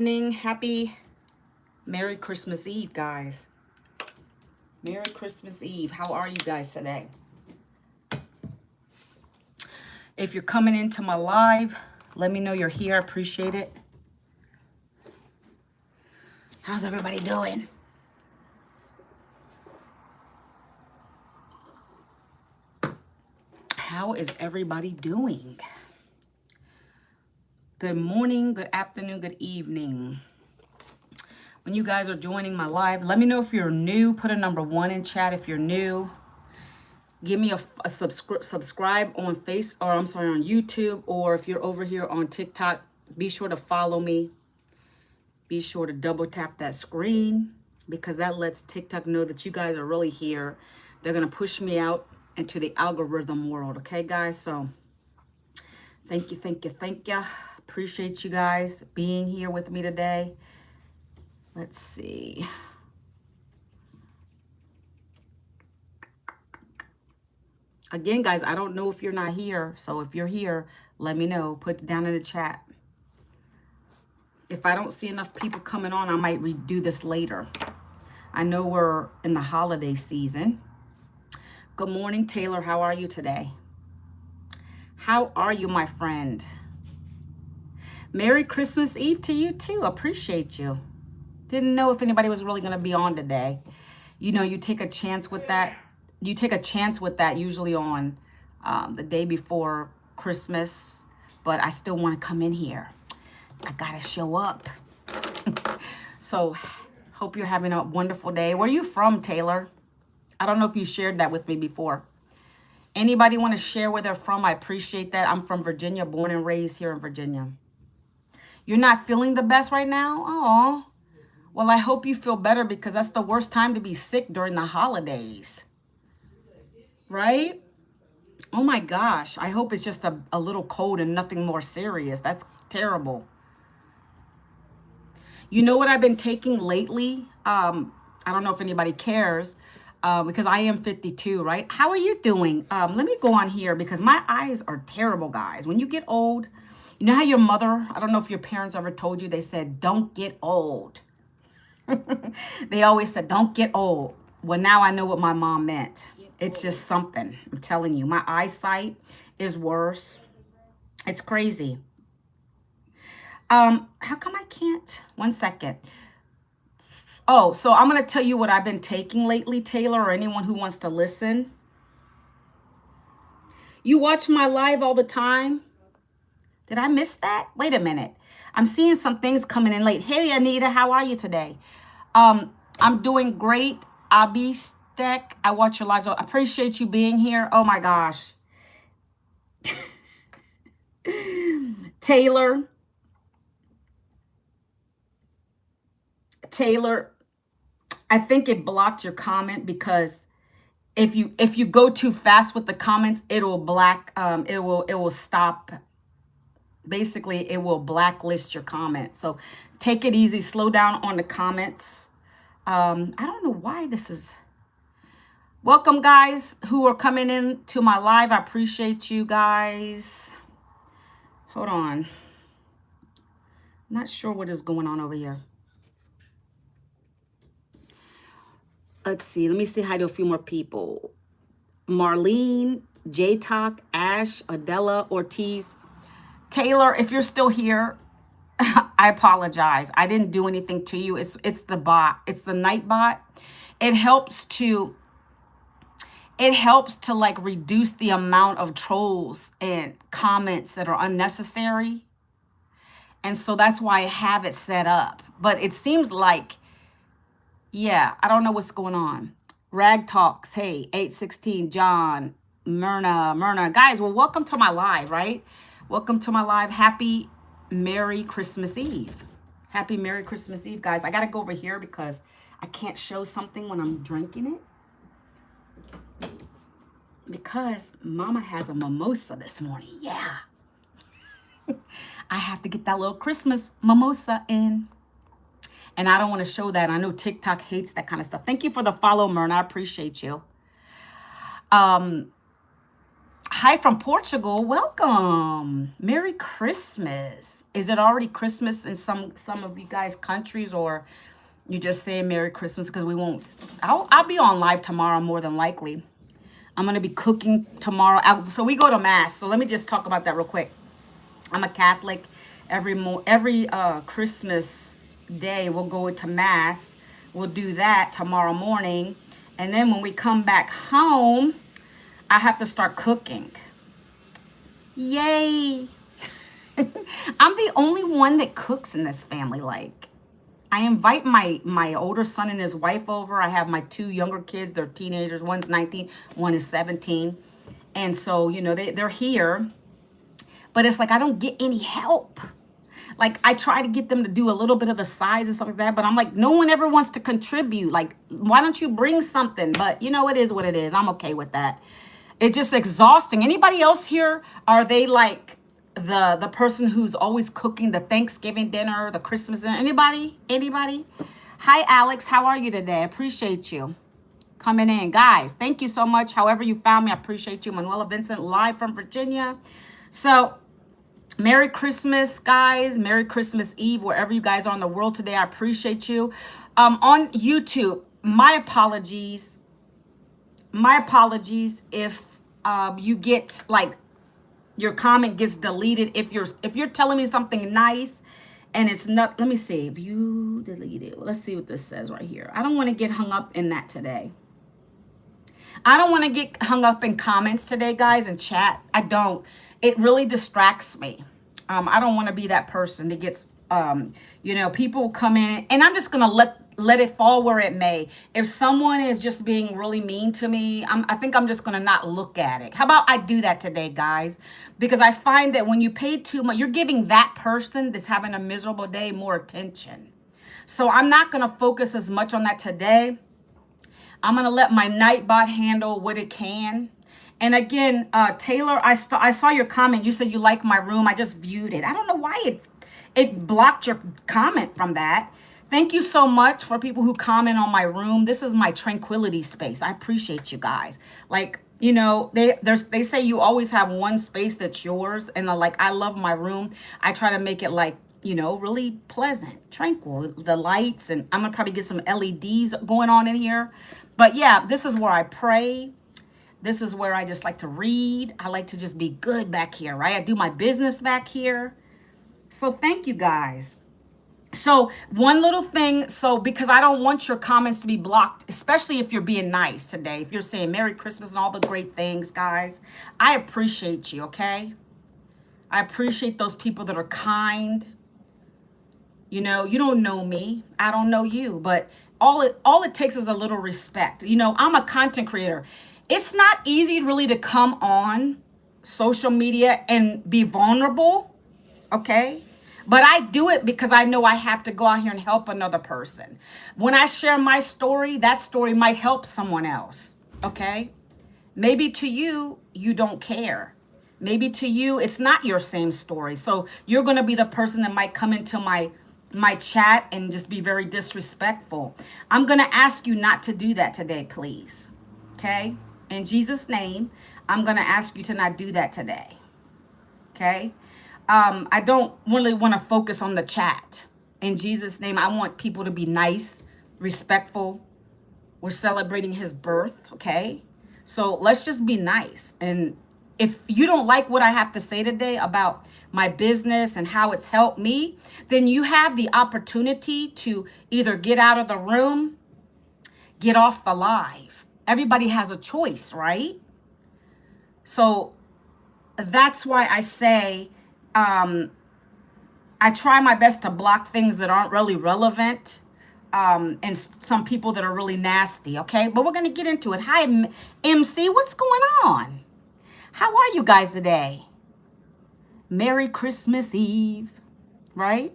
Evening. Happy Merry Christmas Eve, guys. Merry Christmas Eve. How are you guys today? If you're coming into my live, let me know you're here. I appreciate it. How's everybody doing? How is everybody doing? Good morning, good afternoon, good evening. When you guys are joining my live, let me know if you're new. Put a number 1 in chat if you're new. Give me a subscribe on on YouTube, or if you're over here on TikTok, be sure to follow me. Be sure to double tap that screen because that lets TikTok know that you guys are really here. They're going to push me out into the algorithm world. Okay, guys? So thank you, thank you, thank you. Appreciate you guys being here with me today. Let's see. Again, guys, I don't know if you're not here. So if you're here, let me know. Put it down in the chat. If I don't see enough people coming on, I might redo this later. I know we're in the holiday season. Good morning, Taylor. How are you today? How are you, my friend? Merry Christmas Eve to you, too. Appreciate you. Didn't know if anybody was really going to be on today. You know, you take a chance with that. You take a chance with that usually on the day before Christmas. But I still want to come in here. I got to show up. So, hope you're having a wonderful day. Where are you from, Taylor? I don't know if you shared that with me before. Anybody want to share where they're from? I appreciate that. I'm from Virginia, born and raised here in Virginia. You're not feeling the best right now? Oh, well, I hope you feel better because that's the worst time to be sick during the holidays. Right? Oh my gosh. I hope it's just a little cold and nothing more serious. That's terrible. You know what I've been taking lately? I don't know if anybody cares because I am 52, right? How are you doing? Let me go on here because my eyes are terrible, guys. When you get old, you know how your mother, I don't know if your parents ever told you, they said, don't get old. They always said, don't get old. Well, now I know what my mom meant. It's just something. I'm telling you, my eyesight is worse. It's crazy. How come I can't? 1 second. Oh, so I'm going to tell you what I've been taking lately, Taylor, or anyone who wants to listen. You watch my live all the time? Did I miss that? Wait a minute. I'm seeing some things coming in late. Hey, Anita, how are you today? I'm doing great. Abistek, I watch your lives. I appreciate you being here. Oh my gosh. Taylor, I think it blocked your comment because if you go too fast with the comments, it will stop. Basically, it will blacklist your comment. So take it easy, slow down on the comments. I don't know why this is. Welcome, guys who are coming in to my live. I appreciate you guys. Hold on. Not sure what is going on over here. Let's see. Let me say hi to a few more people. Marlene, J-Talk, Ash, Adela, Ortiz. Taylor, if you're still here, I apologize. I didn't do anything to you. It's the bot. It's the night bot. It helps to like reduce the amount of trolls and comments that are unnecessary. And so that's why I have it set up. But it seems like, yeah, I don't know what's going on. Rag Talks, hey, 816, John, Myrna. Guys, well, welcome to my live, right? Welcome to my live. Happy Merry Christmas Eve. Happy Merry Christmas Eve, guys. I got to go over here because I can't show something when I'm drinking it. Because Mama has a mimosa this morning. Yeah. I have to get that little Christmas mimosa in. And I don't want to show that. I know TikTok hates that kind of stuff. Thank you for the follow, Myrna. I appreciate you. Hi from Portugal. Welcome. Merry Christmas. Is it already Christmas in some of you guys' countries, or you just say Merry Christmas because we won't? I'll be on live tomorrow more than likely. I'm gonna be cooking tomorrow. So we go to mass. So let me just talk about that real quick. I'm a Catholic. Every Christmas day we'll go to mass. We'll do that tomorrow morning, and then when we come back home, I have to start cooking. Yay! I'm the only one that cooks in this family. Like, I invite my older son and his wife over. I have my two younger kids. They're teenagers. One's 19, one is 17. And so, they're here. But it's like I don't get any help. Like, I try to get them to do a little bit of the sides and stuff like that, but I'm like, no one ever wants to contribute. Like, why don't you bring something? But it is what it is. I'm okay with that. It's just exhausting. Anybody else here? Are they like the person who's always cooking the Thanksgiving dinner, the Christmas dinner? Anybody? Hi, Alex. How are you today? I appreciate you coming in. Guys, thank you so much. However you found me, I appreciate you. Manuela Vincent, live from Virginia. So, Merry Christmas, guys. Merry Christmas Eve, wherever you guys are in the world today. I appreciate you. On YouTube, my apologies if you get like your comment gets deleted. If you're telling me something nice and it's not, let me see if you delete it. Let's see what this says right here. I don't want to get hung up in that today. I don't want to get hung up in comments today, guys, and chat. I don't. It really distracts me. I don't want to be that person that gets, people come in, and I'm just going to let it fall where it may. If someone is just being really mean to me, I think I'm just going to not look at it. How about I do that today, guys? Because I find that when you pay too much, you're giving that person that's having a miserable day more attention. So I'm not going to focus as much on that today. I'm going to let my Nightbot handle what it can. And again, Taylor, I saw your comment. You said you like my room. I just viewed it. I don't know why it blocked your comment from that. Thank you so much for people who comment on my room. This is my tranquility space. I appreciate you guys. Like, they say you always have one space that's yours. And I love my room. I try to make it like, really pleasant, tranquil, the lights. And I'm going to probably get some LEDs going on in here. But yeah, this is where I pray. This is where I just like to read. I like to just be good back here, right? I do my business back here. So thank you guys. So one little thing, because I don't want your comments to be blocked, especially if you're being nice today, if you're saying Merry Christmas and all the great things, guys, I appreciate you, okay? I appreciate those people that are kind. You don't know me. I don't know you, but all it takes is a little respect. I'm a content creator. It's not easy really to come on social media and be vulnerable, okay? But I do it because I know I have to go out here and help another person. When I share my story, that story might help someone else, okay? Maybe to you, you don't care. Maybe to you, it's not your same story. So you're going to be the person that might come into my chat and just be very disrespectful. I'm going to ask you not to do that today, please, okay? In Jesus' name, I'm going to ask you to not do that today. Okay? I don't really want to focus on the chat. In Jesus' name, I want people to be nice, respectful. We're celebrating his birth, okay? So let's just be nice. And if you don't like what I have to say today about my business and how it's helped me, then you have the opportunity to either get out of the room, get off the live. Everybody has a choice, right? So that's why I say I try my best to block things that aren't really relevant and some people that are really nasty, okay? But we're going to get into it. Hi, MC, what's going on? How are you guys today? Merry Christmas Eve, right?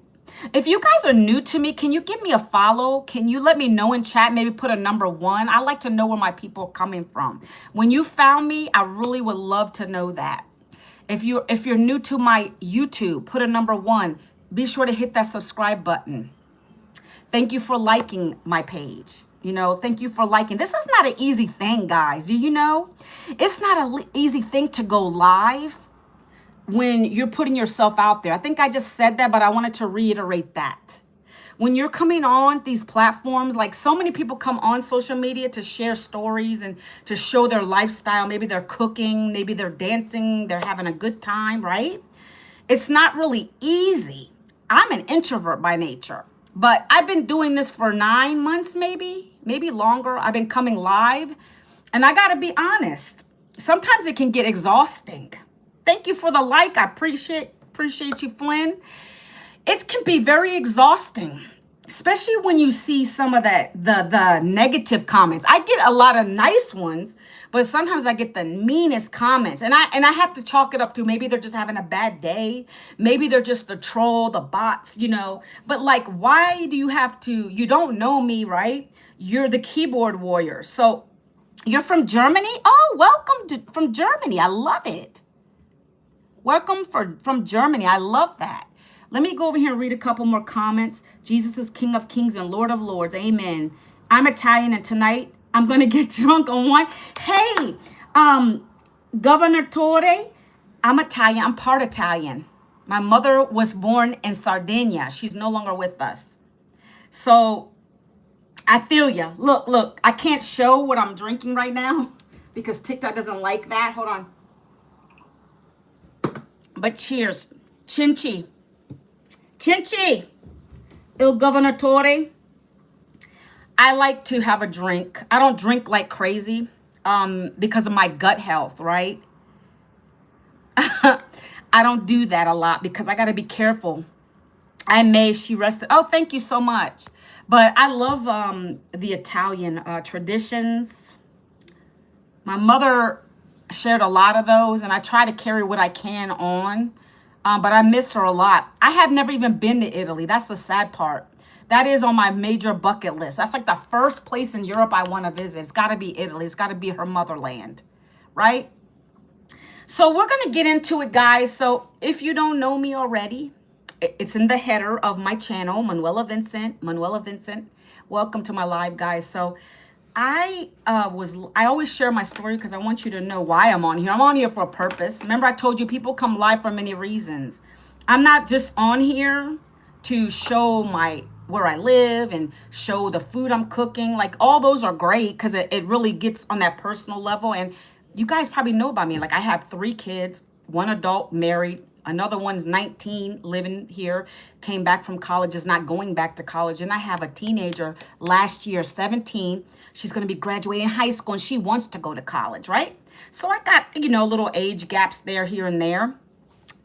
If you guys are new to me, can you give me a follow? Can you let me know in chat? Maybe put a number 1. I like to know where my people are coming from. When you found me, I really would love to know that. If you're new to my YouTube, put a number 1. Be sure to hit that subscribe button. Thank you for liking my page. You know, thank you for liking. This is not an easy thing, guys. Do you know? It's not an easy thing to go live when you're putting yourself out there. I think I just said that, but I wanted to reiterate that. When you're coming on these platforms, like so many people come on social media to share stories and to show their lifestyle. Maybe they're cooking, maybe they're dancing, they're having a good time, right? It's not really easy. I'm an introvert by nature, but I've been doing this for 9 months, maybe longer. I've been coming live, and I got to be honest. Sometimes it can get exhausting. Thank you for the like. I appreciate you, Flynn. It can be very exhausting, especially when you see some of the negative comments. I get a lot of nice ones, but sometimes I get the meanest comments, and I have to chalk it up to maybe they're just having a bad day, maybe they're just the troll, the bots, you know. But like, why do you have to? You don't know me, right? You're the keyboard warrior, so you're from Germany. Oh, welcome from Germany. I love it. Welcome from Germany. I love that. Let me go over here and read a couple more comments. Jesus is King of Kings and Lord of Lords. Amen. I'm Italian, and tonight I'm going to get drunk on wine. Hey, Governor Torre, I'm Italian. I'm part Italian. My mother was born in Sardinia. She's no longer with us. So I feel you. Look, I can't show what I'm drinking right now because TikTok doesn't like that. Hold on. But cheers. Chinchi. Chinchi. Il Governatore. I like to have a drink. I don't drink like crazy because of my gut health, right? I don't do that a lot because I got to be careful. She rested. Oh, thank you so much. But I love the Italian traditions. My mother shared a lot of those, and I try to carry what I can on. But I miss her a lot. I have never even been to Italy. That's the sad part. That is on my major bucket list. That's like the first place in Europe I want to visit. It's got to be Italy. It's got to be her motherland, right? So we're going to get into it, guys. So if you don't know me already, it's in the header of my channel, Manuela Vincent. Welcome to my live, guys. So I always share my story because I want you to know why I'm on here. I'm on here for a purpose. Remember, I told you people come live for many reasons. I'm not just on here to show where I live and show the food I'm cooking. Like, all those are great because it really gets on that personal level. And you guys probably know about me. Like, I have 3 kids, 1 adult, married. Another one's 19, living here, came back from college, is not going back to college. And I have a teenager last year, 17. She's going to be graduating high school, and she wants to go to college, right? So I got, little age gaps there, here and there.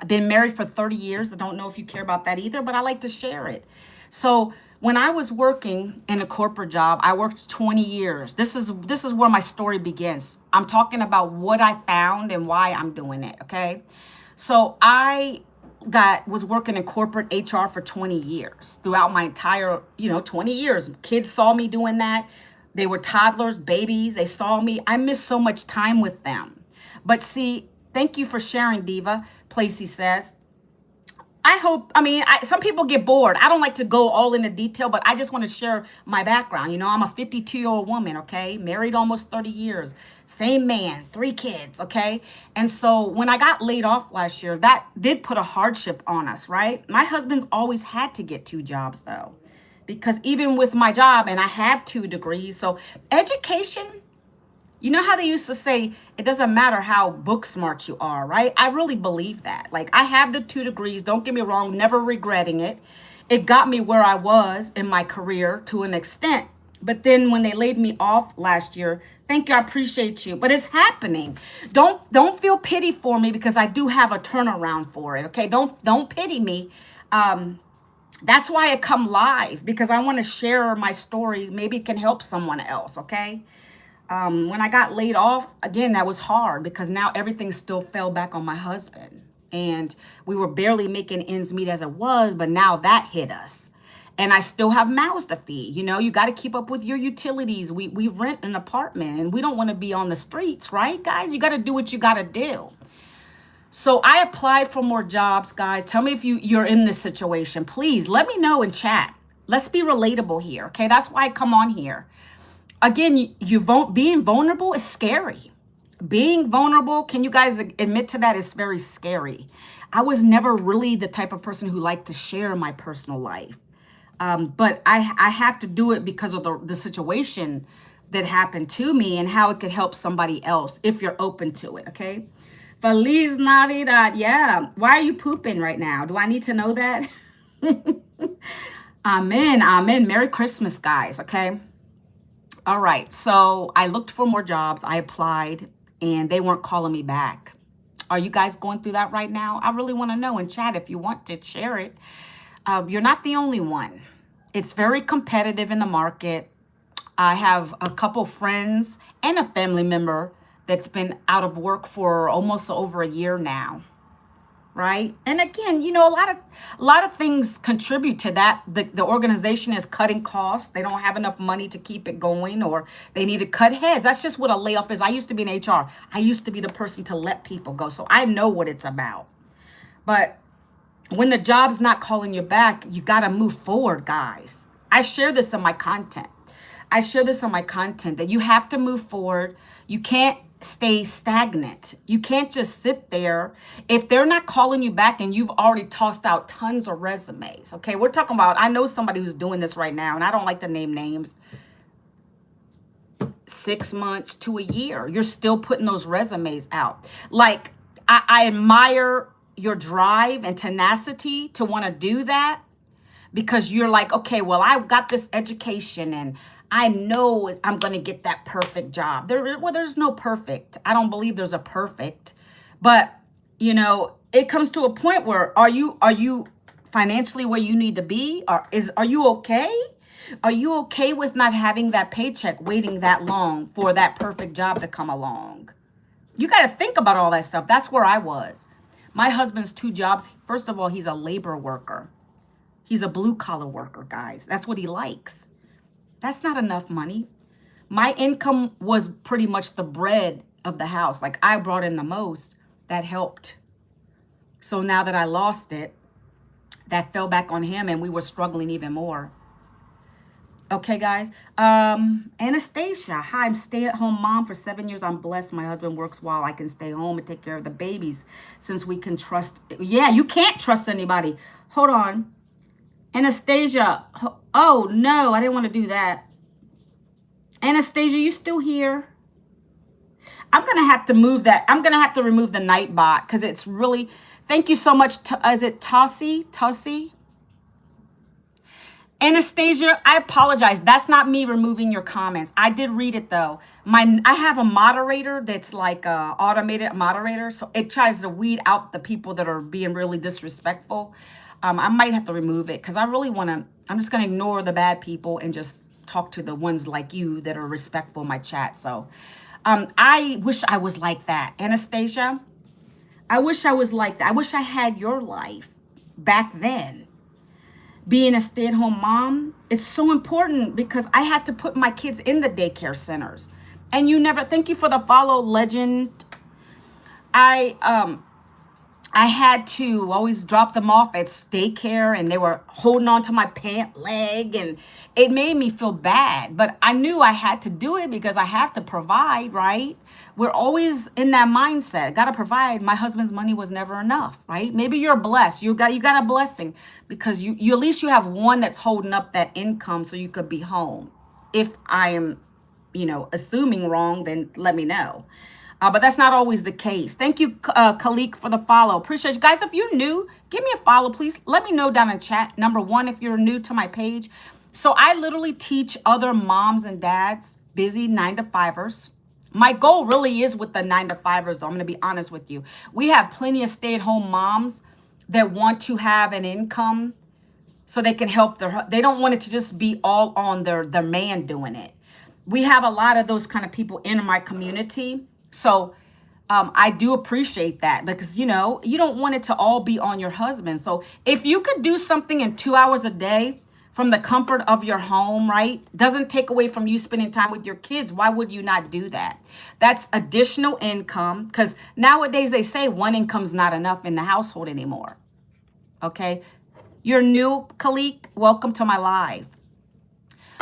I've been married for 30 years. I don't know if you care about that either, but I like to share it. So when I was working in a corporate job, I worked 20 years. This is where my story begins. I'm talking about what I found and why I'm doing it, okay? So I was working in corporate HR for 20 years. Throughout my entire, 20 years. Kids saw me doing that. They were toddlers, babies. They saw me. I missed so much time with them. But see, thank you for sharing, Diva. Placey says. Some people get bored. I don't like to go all into detail, but I just want to share my background. I'm a 52-year-old woman, okay? Married almost 30 years. Same man, 3 kids, okay? And so when I got laid off last year, that did put a hardship on us, right? My husband's always had to get 2 jobs, though, because even with my job, and I have 2 degrees, so education, you know how they used to say, it doesn't matter how book smart you are, right? I really believe that. Like, I have the 2 degrees, don't get me wrong, never regretting it. It got me where I was in my career to an extent. But then when they laid me off last year, thank you, I appreciate you. But it's happening. Don't feel pity for me because I do have a turnaround for it, okay? Don't pity me. That's why I come live, because I want to share my story. Maybe it can help someone else, okay? When I got laid off, again, that was hard because now everything still fell back on my husband. And we were barely making ends meet as it was, but now that hit us. And I still have mouths to feed. You got to keep up with your utilities. We rent an apartment and we don't want to be on the streets, right, guys? You got to do what you got to do. So I applied for more jobs, guys. Tell me if you're in this situation. Please let me know in chat. Let's be relatable here, okay? That's why I come on here. Again, being vulnerable is scary. Being vulnerable, can you guys admit to that, is very scary. I was never really the type of person who liked to share my personal life. But I have to do it because of the situation that happened to me and how it could help somebody else if you're open to it, okay? Feliz Navidad. Yeah. Why are you pooping right now? Do I need to know that? Amen. Amen. Merry Christmas, guys, okay? All right. So I looked for more jobs. I applied and they weren't calling me back. Are you guys going through that right now? I really want to know in chat if you want to share it. You're not the only one. It's very competitive in the market. I have a couple friends and a family member that's been out of work for almost over a year now, right? And again, a lot of things contribute to that. The organization is cutting costs. They don't have enough money to keep it going, or they need to cut heads. That's just what a layoff is. I used to be in HR. I used to be the person to let people go, so I know what it's about. But when the job's not calling you back, you got to move forward, guys. I share this in my content. That you have to move forward. You can't stay stagnant. You can't just sit there if they're not calling you back and you've already tossed out tons of resumes. Okay, we're talking about, I know somebody who's doing this right now, and I don't like to name names. 6 months to a year, you're still putting those resumes out. Like, I admire your drive and tenacity to want to do that, because you're like, okay, well, I've got this education and I know I'm going to get that perfect job. There's no perfect. I don't believe there's a perfect. But, it comes to a point where are you financially where you need to be? Are you okay? Are you okay with not having that paycheck, waiting that long for that perfect job to come along? You got to think about all that stuff. That's where I was. My husband's 2 jobs. First of all, he's a labor worker. He's a blue collar worker, guys. That's what he likes. That's not enough money. My income was pretty much the bread of the house. Like, I brought in the most. That helped. So now that I lost it, that fell back on him and we were struggling even more. Okay, guys. Anastasia. Hi, I'm stay-at-home mom for 7 years. I'm blessed. My husband works while I can stay home and take care of the babies, since we can trust. Yeah, you can't trust anybody. Hold on. Anastasia. Oh, no, I didn't want to do that. Anastasia, you still here? I'm going to have to move that. I'm going to have to remove the night bot because it's really, thank you so much. Is it Tossie? Anastasia, I apologize. That's not me removing your comments. I did read it though. I have a moderator that's like a automated moderator, so it tries to weed out the people that are being really disrespectful. I might have to remove it because I really want to. I'm just going to ignore the bad people and just talk to the ones like you that are respectful in my chat. So I wish I was like that, Anastasia. I wish I was like that. I wish I had your life back then. Being a stay-at-home mom, it's so important because I had to put my kids in the daycare centers. And thank you for the follow, Legend. I had to always drop them off at daycare and they were holding on to my pant leg and it made me feel bad. But I knew I had to do it because I have to provide, right? We're always in that mindset. Got to provide. My husband's money was never enough, right? Maybe you're blessed. You got a blessing because you at least you have one that's holding up that income so you could be home. If I am, assuming wrong, then let me know. But that's not always the case. Thank you, Khalik, for the follow. Appreciate you. Guys, if you're new, give me a follow, please. Let me know down in chat. Number 1, if you're new to my page. So I literally teach other moms and dads, busy 9-to-5ers. My goal really is with the 9-to-5ers, though. I'm going to be honest with you. We have plenty of stay-at-home moms that want to have an income so they can help they don't want it to just be all on their man doing it. We have a lot of those kind of people in my community. So I do appreciate that because, you don't want it to all be on your husband. So if you could do something in 2 hours a day from the comfort of your home, right? Doesn't take away from you spending time with your kids. Why would you not do that? That's additional income because nowadays they say one income's not enough in the household anymore. Okay. You're new, Khalik. Welcome to my live.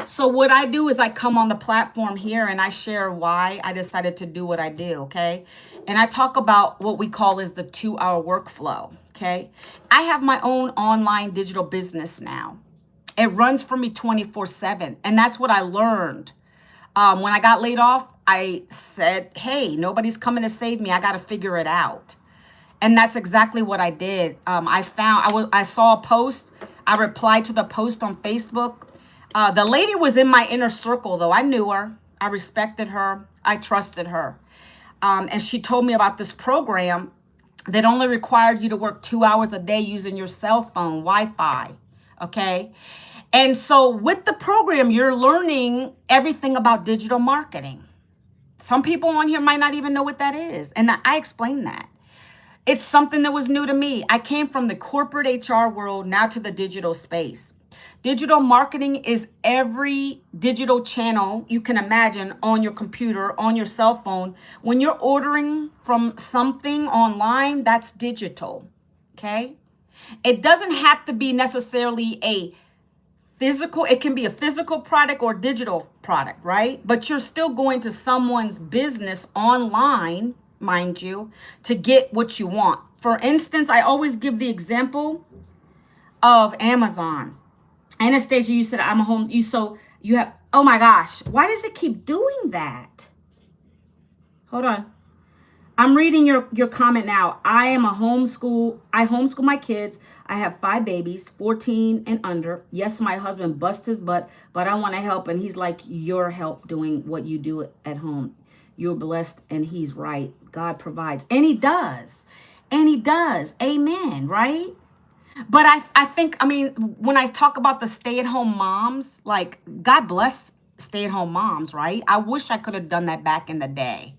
So what I do is I come on the platform here and I share why I decided to do what I do, okay? And I talk about what we call is the 2-hour workflow, okay? I have my own online digital business now. It runs for me 24/7, and that's what I learned. When I got laid off, I said, hey, nobody's coming to save me. I got to figure it out. And that's exactly what I did. I saw a post. I replied to the post on Facebook. The lady was in my inner circle, though. I knew her. I respected her. I trusted her. And she told me about this program that only required you to work 2 hours a day using your cell phone, Wi-Fi. Okay. And so with the program, you're learning everything about digital marketing. Some people on here might not even know what that is. And I explained that. It's something that was new to me. I came from the corporate HR world now to the digital space. Digital marketing is every digital channel you can imagine on your computer, on your cell phone. When you're ordering from something online, that's digital, okay? It doesn't have to be necessarily a physical, it can be a physical product or digital product, right? But you're still going to someone's business online, mind you, to get what you want. For instance, I always give the example of Amazon. Anastasia, you said I'm a home, you have, oh my gosh, why does it keep doing that? Hold on. I'm reading your comment now. I homeschool my kids. I have 5 babies, 14 and under. Yes, my husband busts his butt, but I want to help. And he's like, your help doing what you do at home. You're blessed, and he's right. God provides. And he does. And he does. Amen, right? But I think, when I talk about the stay-at-home moms, like, God bless stay-at-home moms, right? I wish I could have done that back in the day.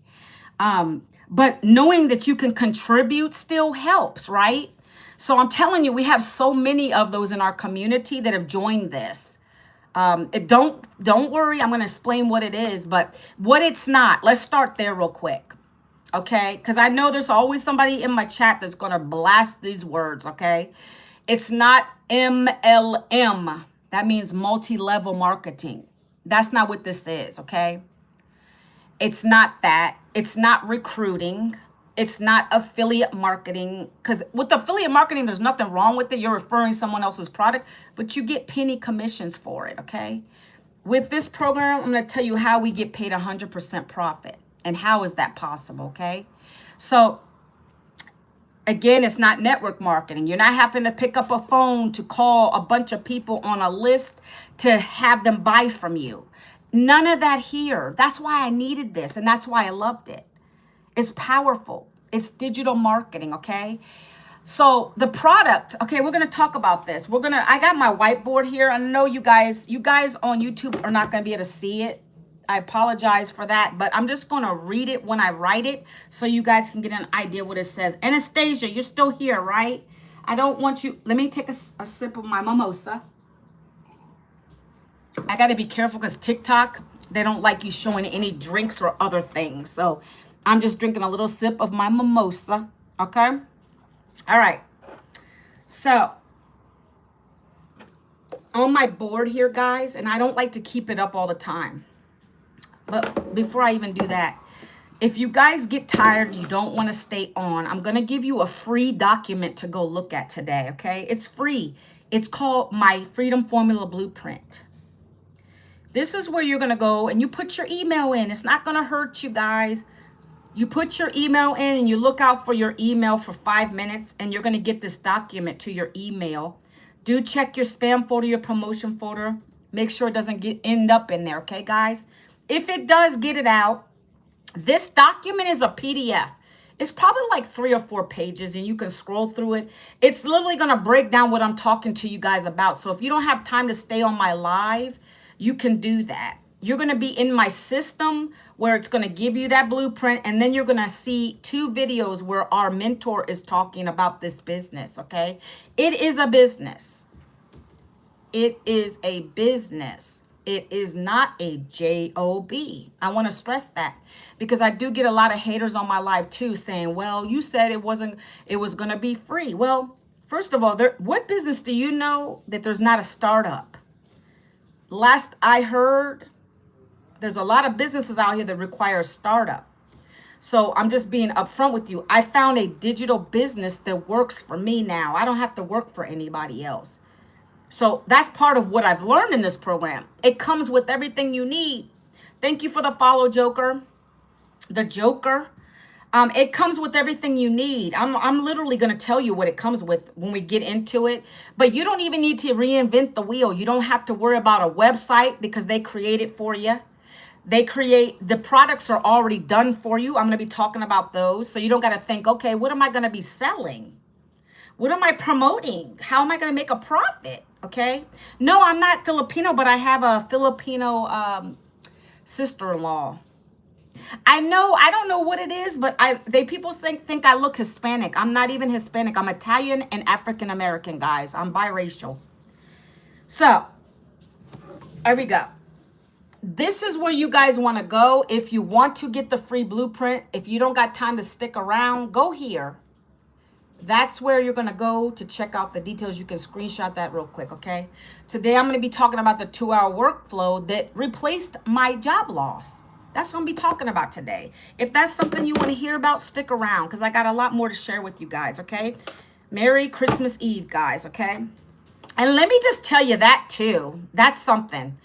But knowing that you can contribute still helps, right? So I'm telling you, we have so many of those in our community that have joined this. Don't worry, I'm going to explain what it is, but what it's not. Let's start there real quick, okay? Because I know there's always somebody in my chat that's going to blast these words, okay? It's not MLM. That means multi-level marketing. That's not what this is, okay? It's not that. It's not recruiting. It's not affiliate marketing. Because with affiliate marketing, there's nothing wrong with it. You're referring someone else's product, but you get penny commissions for it, okay? With this program, I'm going to tell you how we get paid 100% profit. And how is that possible, okay? So, again, it's not network marketing. You're not having to pick up a phone to call a bunch of people on a list to have them buy from you. None of that here. That's why I needed this, and that's why I loved it. It's powerful. It's digital marketing, okay? So the product, okay, we're going to talk about this. I got my whiteboard here. I know you guys on YouTube are not going to be able to see it. I apologize for that, but I'm just going to read it when I write it so you guys can get an idea what it says. Anastasia, you're still here, right? I don't want you, let me take a sip of my mimosa. I got to be careful because TikTok, they don't like you showing any drinks or other things. So I'm just drinking a little sip of my mimosa, okay? All right. So on my board here, guys, and I don't like to keep it up all the time. But before I even do that, if you guys get tired, you don't want to stay on, I'm going to give you a free document to go look at today, okay? It's free. It's called My Freedom Formula Blueprint. This is where you're going to go and you put your email in. It's not going to hurt you guys. You put your email in and you look out for your email for 5 minutes and you're going to get this document to your email. Do check your spam folder, your promotion folder. Make sure it doesn't end up in there, okay, guys? If it does, get it out. This document is a PDF. It's probably like 3 or 4 pages and you can scroll through it. It's literally going to break down what I'm talking to you guys about. So if you don't have time to stay on my live, you can do that. You're going to be in my system where it's going to give you that blueprint. And then you're going to see 2 videos where our mentor is talking about this business, okay? It is a business. It is a business. It is not a job. I want to stress that because I do get a lot of haters on my live too saying, well, you said it was going to be free. Well, first of all, what business do you know that there's not a startup? last I heard, there's a lot of businesses out here that require a startup. So I'm just being upfront with you. I found a digital business that works for me now. I don't have to work for anybody else. So that's part of what I've learned in this program. It comes with everything you need. Thank you for the follow, Joker. The Joker. It comes with everything you need. I'm literally going to tell you what it comes with when we get into it. But you don't even need to reinvent the wheel. You don't have to worry about a website because they create it for you. The products are already done for you. I'm going to be talking about those. So you don't got to think, okay, what am I going to be selling? What am I promoting? How am I going to make a profit? Okay. No, I'm not Filipino, but I have a Filipino sister-in-law. I know, I don't know what it is, but people think I look Hispanic. I'm not even Hispanic. I'm Italian and African American, guys. I'm biracial. So, there we go. This is where you guys want to go. If you want to get the free blueprint, if you don't got time to stick around, go here. That's where you're going to go to check out the details. You can screenshot that real quick, okay? Today, I'm going to be talking about the 2-hour workflow that replaced my job loss. That's what I'm going to be talking about today. If that's something you want to hear about, stick around because I got a lot more to share with you guys, okay? Merry Christmas Eve, guys, okay? And let me just tell you that too. That's something.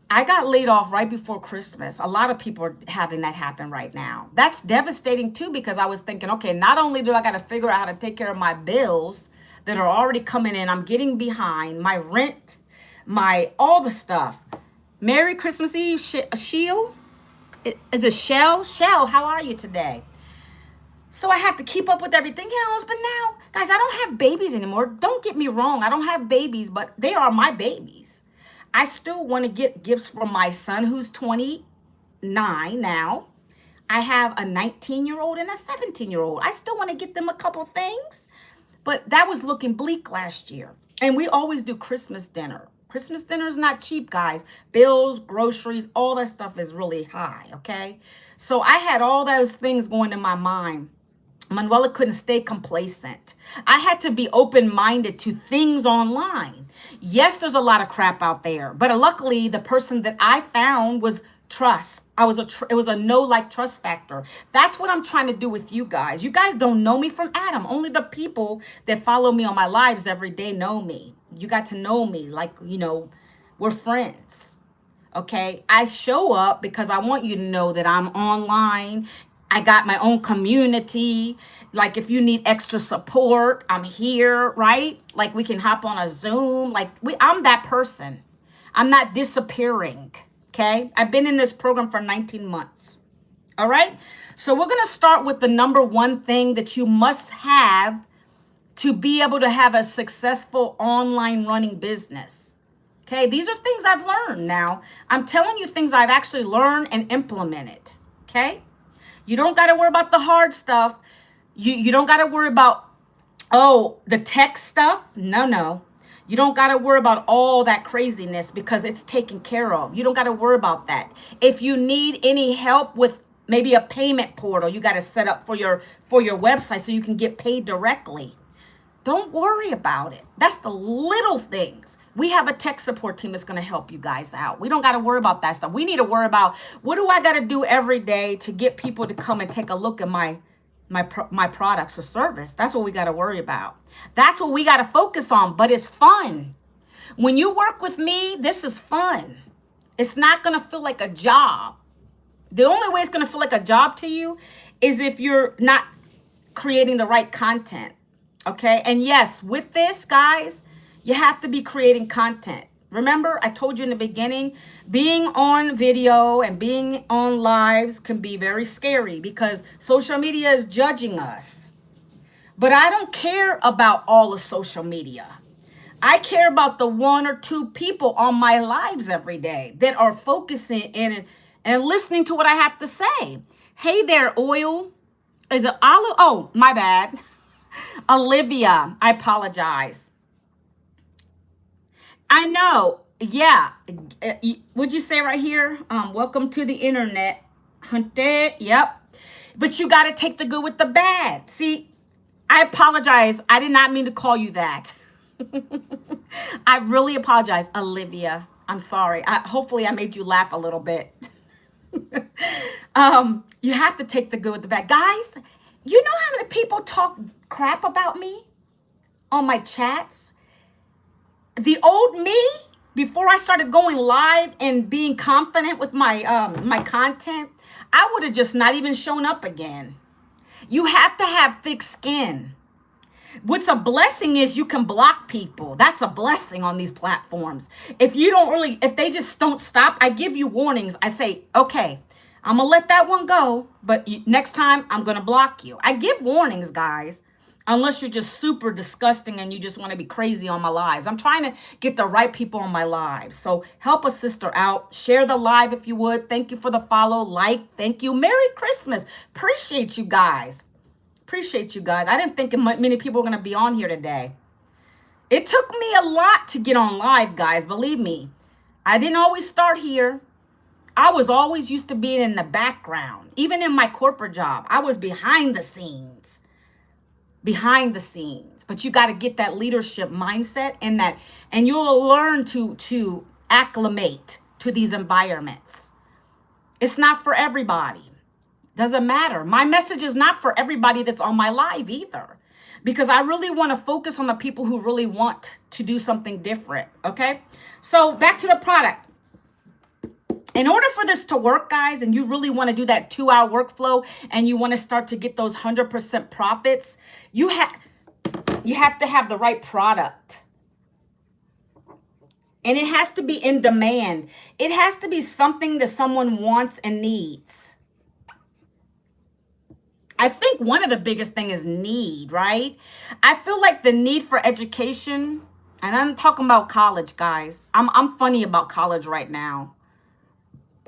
I got laid off right before Christmas. A lot of people are having that happen right now. That's devastating too because I was thinking, okay, not only do I got to figure out how to take care of my bills that are already coming in, I'm getting behind, my rent, all the stuff. Merry Christmas Eve, Sheil. Is it Shell? Shell, how are you today? So I have to keep up with everything else. But now, guys, I don't have babies anymore. Don't get me wrong. I don't have babies, but they are my babies. I still want to get gifts for my son, who's 29 now. I have a 19-year-old and a 17-year-old. I still want to get them a couple things. But that was looking bleak last year. And we always do Christmas dinner. Christmas dinner is not cheap, guys. Bills, groceries, all that stuff is really high, okay? So I had all those things going in my mind. Manuela couldn't stay complacent. I had to be open-minded to things online. Yes, there's a lot of crap out there, but luckily the person that I found was trust. It was a no-like trust factor. That's what I'm trying to do with you guys. You guys don't know me from Adam. Only the people that follow me on my lives every day know me. You got to know me like, we're friends. Okay? I show up because I want you to know that I'm online. I got my own community. Like if you need extra support, I'm here, right? Like we can hop on a Zoom. I'm that person. I'm not disappearing. Okay? I've been in this program for 19 months. All right? So we're going to start with the number one thing that you must have to be able to have a successful online running business. Okay? These are things I've learned now. I'm telling you things I've actually learned and implemented. Okay? You don't got to worry about the hard stuff. You don't got to worry about, the tech stuff. No. You don't got to worry about all that craziness because it's taken care of. You don't got to worry about that. If you need any help with maybe a payment portal, you got to set up for your website so you can get paid directly. Don't worry about it. That's the little things. We have a tech support team that's going to help you guys out. We don't got to worry about that stuff. We need to worry about what do I got to do every day to get people to come and take a look at my products or service. That's what we got to worry about. That's what we got to focus on, but it's fun. When you work with me, this is fun. It's not going to feel like a job. The only way it's going to feel like a job to you is if you're not creating the right content. Okay. And yes, with this, guys, you have to be creating content. Remember, I told you in the beginning, being on video and being on lives can be very scary because social media is judging us. But I don't care about all of social media. I care about the 1 or 2 people on my lives every day that are focusing in and listening to what I have to say. Hey there, Oil. Is it Olive? Oh, my bad. Olivia, I apologize. I know. Yeah. Would you say right here? Welcome to the internet. Hunted. Yep. But you got to take the good with the bad. See, I apologize. I did not mean to call you that. I really apologize, Olivia. I'm sorry. Hopefully I made you laugh a little bit. You have to take the good with the bad. Guys, you know how many people talk crap about me on my chats? The old me, before I started going live and being confident with my content, I would have just not even shown up again. You have to have thick skin. What's a blessing is you can block people. That's a blessing on these platforms. If they just don't stop, I give you warnings. I say, okay, I'm gonna let that one go, but next time I'm gonna block you. I give warnings, guys, unless you're just super disgusting and you just want to be crazy on my lives. I'm trying to get the right people on my lives. So help a sister out. Share the live if you would. Thank you for the follow, like, thank you. Merry Christmas. Appreciate you guys. Appreciate you guys. I didn't think many people were going to be on here today. It took me a lot to get on live, guys. Believe me. I didn't always start here. I was always used to being in the background. Even in my corporate job, I was behind the scenes. Behind the scenes. But you got to get that leadership mindset and you'll learn to acclimate to these environments. It's not for everybody. Doesn't matter. My message is not for everybody that's on my live either, because I really want to focus on the people who really want to do something different. Okay. So back to the product. In order for this to work, guys, and you really want to do that 2-hour workflow and you want to start to get those 100% profits, you have to have the right product. And it has to be in demand. It has to be something that someone wants and needs. I think one of the biggest thing is need, right? I feel like the need for education, and I'm talking about college, guys. I'm funny about college right now.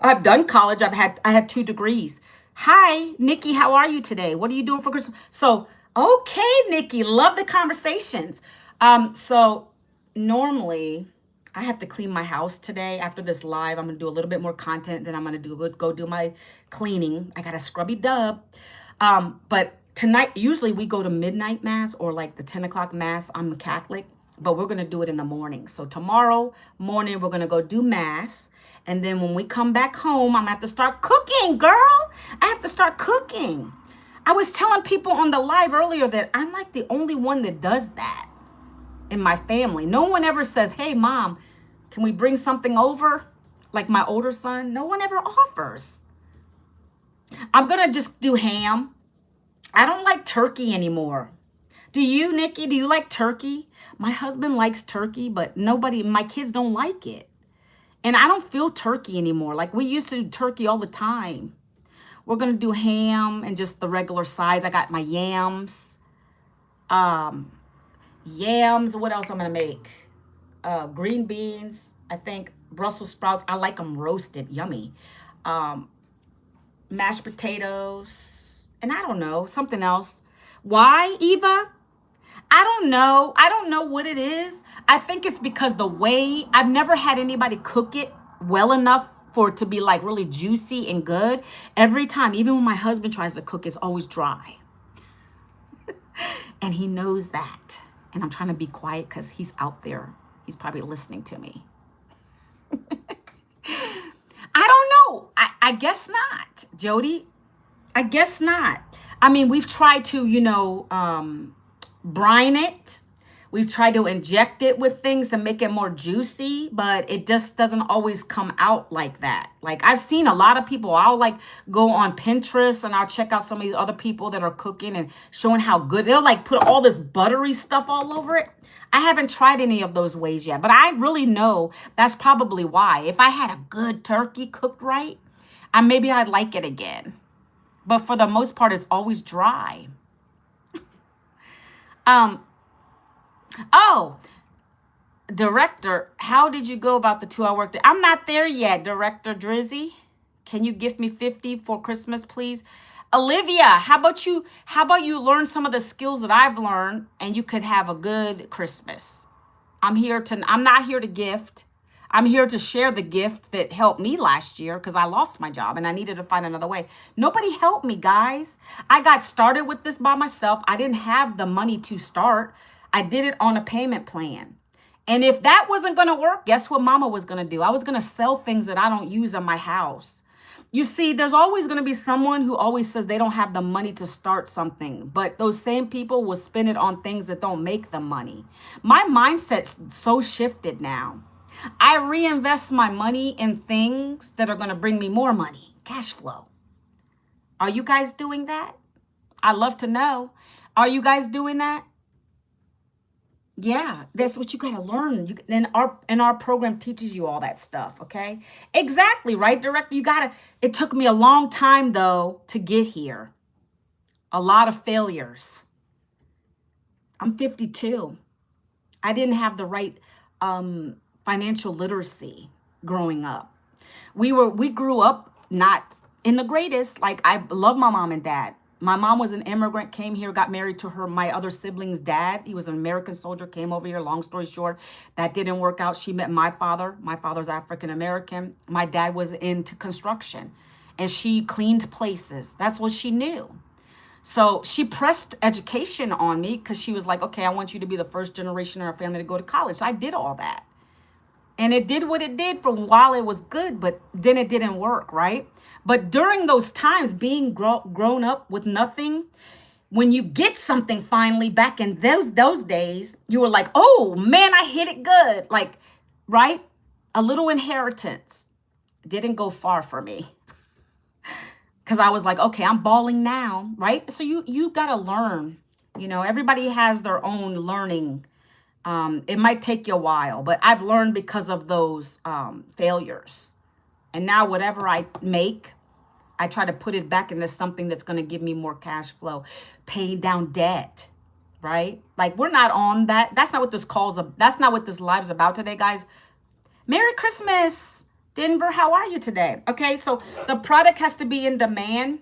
I've done college. I had 2 degrees. Hi, Nikki. How are you today? What are you doing for Christmas? So, okay, Nikki, love the conversations. So normally I have to clean my house today. After this live, I'm going to do a little bit more content. Then I'm going to go do my cleaning. I got a scrubby dub. But tonight, usually we go to midnight mass or like the 10 o'clock mass. I'm a Catholic, but we're going to do it in the morning. So tomorrow morning, we're going to go do mass. And then when we come back home, I'm going to have to start cooking, girl. I have to start cooking. I was telling people on the live earlier that I'm like the only one that does that in my family. No one ever says, hey, mom, can we bring something over? Like my older son, no one ever offers. I'm going to just do ham. I don't like turkey anymore. Do you, Nikki? Do you like turkey? My husband likes turkey, but my kids don't like it. And I don't feel turkey anymore. Like we used to do turkey all the time. We're going to do ham and just the regular sides. I got my yams. Yams. What else I'm going to make? Green beans. I think Brussels sprouts. I like them roasted. Yummy. Mashed potatoes. And I don't know. Something else. Why, Eva? I don't know. I don't know what it is. I think it's because I've never had anybody cook it well enough for it to be like really juicy and good. Every time, even when my husband tries to cook, it's always dry. And he knows that. And I'm trying to be quiet because he's out there. He's probably listening to me. I don't know. I guess not, Jody. I guess not. I mean, we've tried to, brine it. We've tried to inject it with things to make it more juicy, but it just doesn't always come out like that. Like I've seen a lot of people, I'll like go on Pinterest and I'll check out some of these other people that are cooking and showing how good. They'll like put all this buttery stuff all over it. I haven't tried any of those ways yet, but I really know that's probably why. If I had a good turkey cooked right, maybe I'd like it again. But for the most part, it's always dry. Oh, director, how did you go about the 2-hour workday? I'm not there yet, Director Drizzy. Can you gift me 50 for Christmas, please? Olivia, how about you learn some of the skills that I've learned and you could have a good Christmas? I'm not here to gift. I'm here to share the gift that helped me last year because I lost my job and I needed to find another way. Nobody helped me, guys. I got started with this by myself. I didn't have the money to start. I did it on a payment plan. And if that wasn't going to work, guess what mama was going to do? I was going to sell things that I don't use in my house. You see, there's always going to be someone who always says they don't have the money to start something, but those same people will spend it on things that don't make them money. My mindset's so shifted now. I reinvest my money in things that are going to bring me more money, cash flow. Are you guys doing that? I'd love to know. Are you guys doing that? Yeah, that's what you got to learn. And our program teaches you all that stuff, okay? Exactly, right, Director? It took me a long time, though, to get here. A lot of failures. I'm 52. I didn't have the right financial literacy growing up. We grew up not in the greatest. Like, I love my mom and dad. My mom was an immigrant, came here, got married to my other sibling's dad. He was an American soldier, came over here. Long story short, that didn't work out. She met my father. My father's African American. My dad was into construction, and she cleaned places. That's what she knew. So she pressed education on me because she was like, okay, I want you to be the first generation in our family to go to college. So I did all that. And it did what it did for a while. It was good, but then it didn't work, right? But during those times, being grown up with nothing, when you get something finally back in those days, you were like, oh man, I hit it good. Like, right? A little inheritance didn't go far for me. Because I was like, okay, I'm balling now, right? So you got to learn. Everybody has their own learning. It might take you a while, but I've learned because of those failures. And now whatever I make, I try to put it back into something that's going to give me more cash flow, paying down debt, right? Like, we're not on that. That's not what that's not what this live's about today, guys. Merry Christmas, Denver. How are you today? Okay, so the product has to be in demand.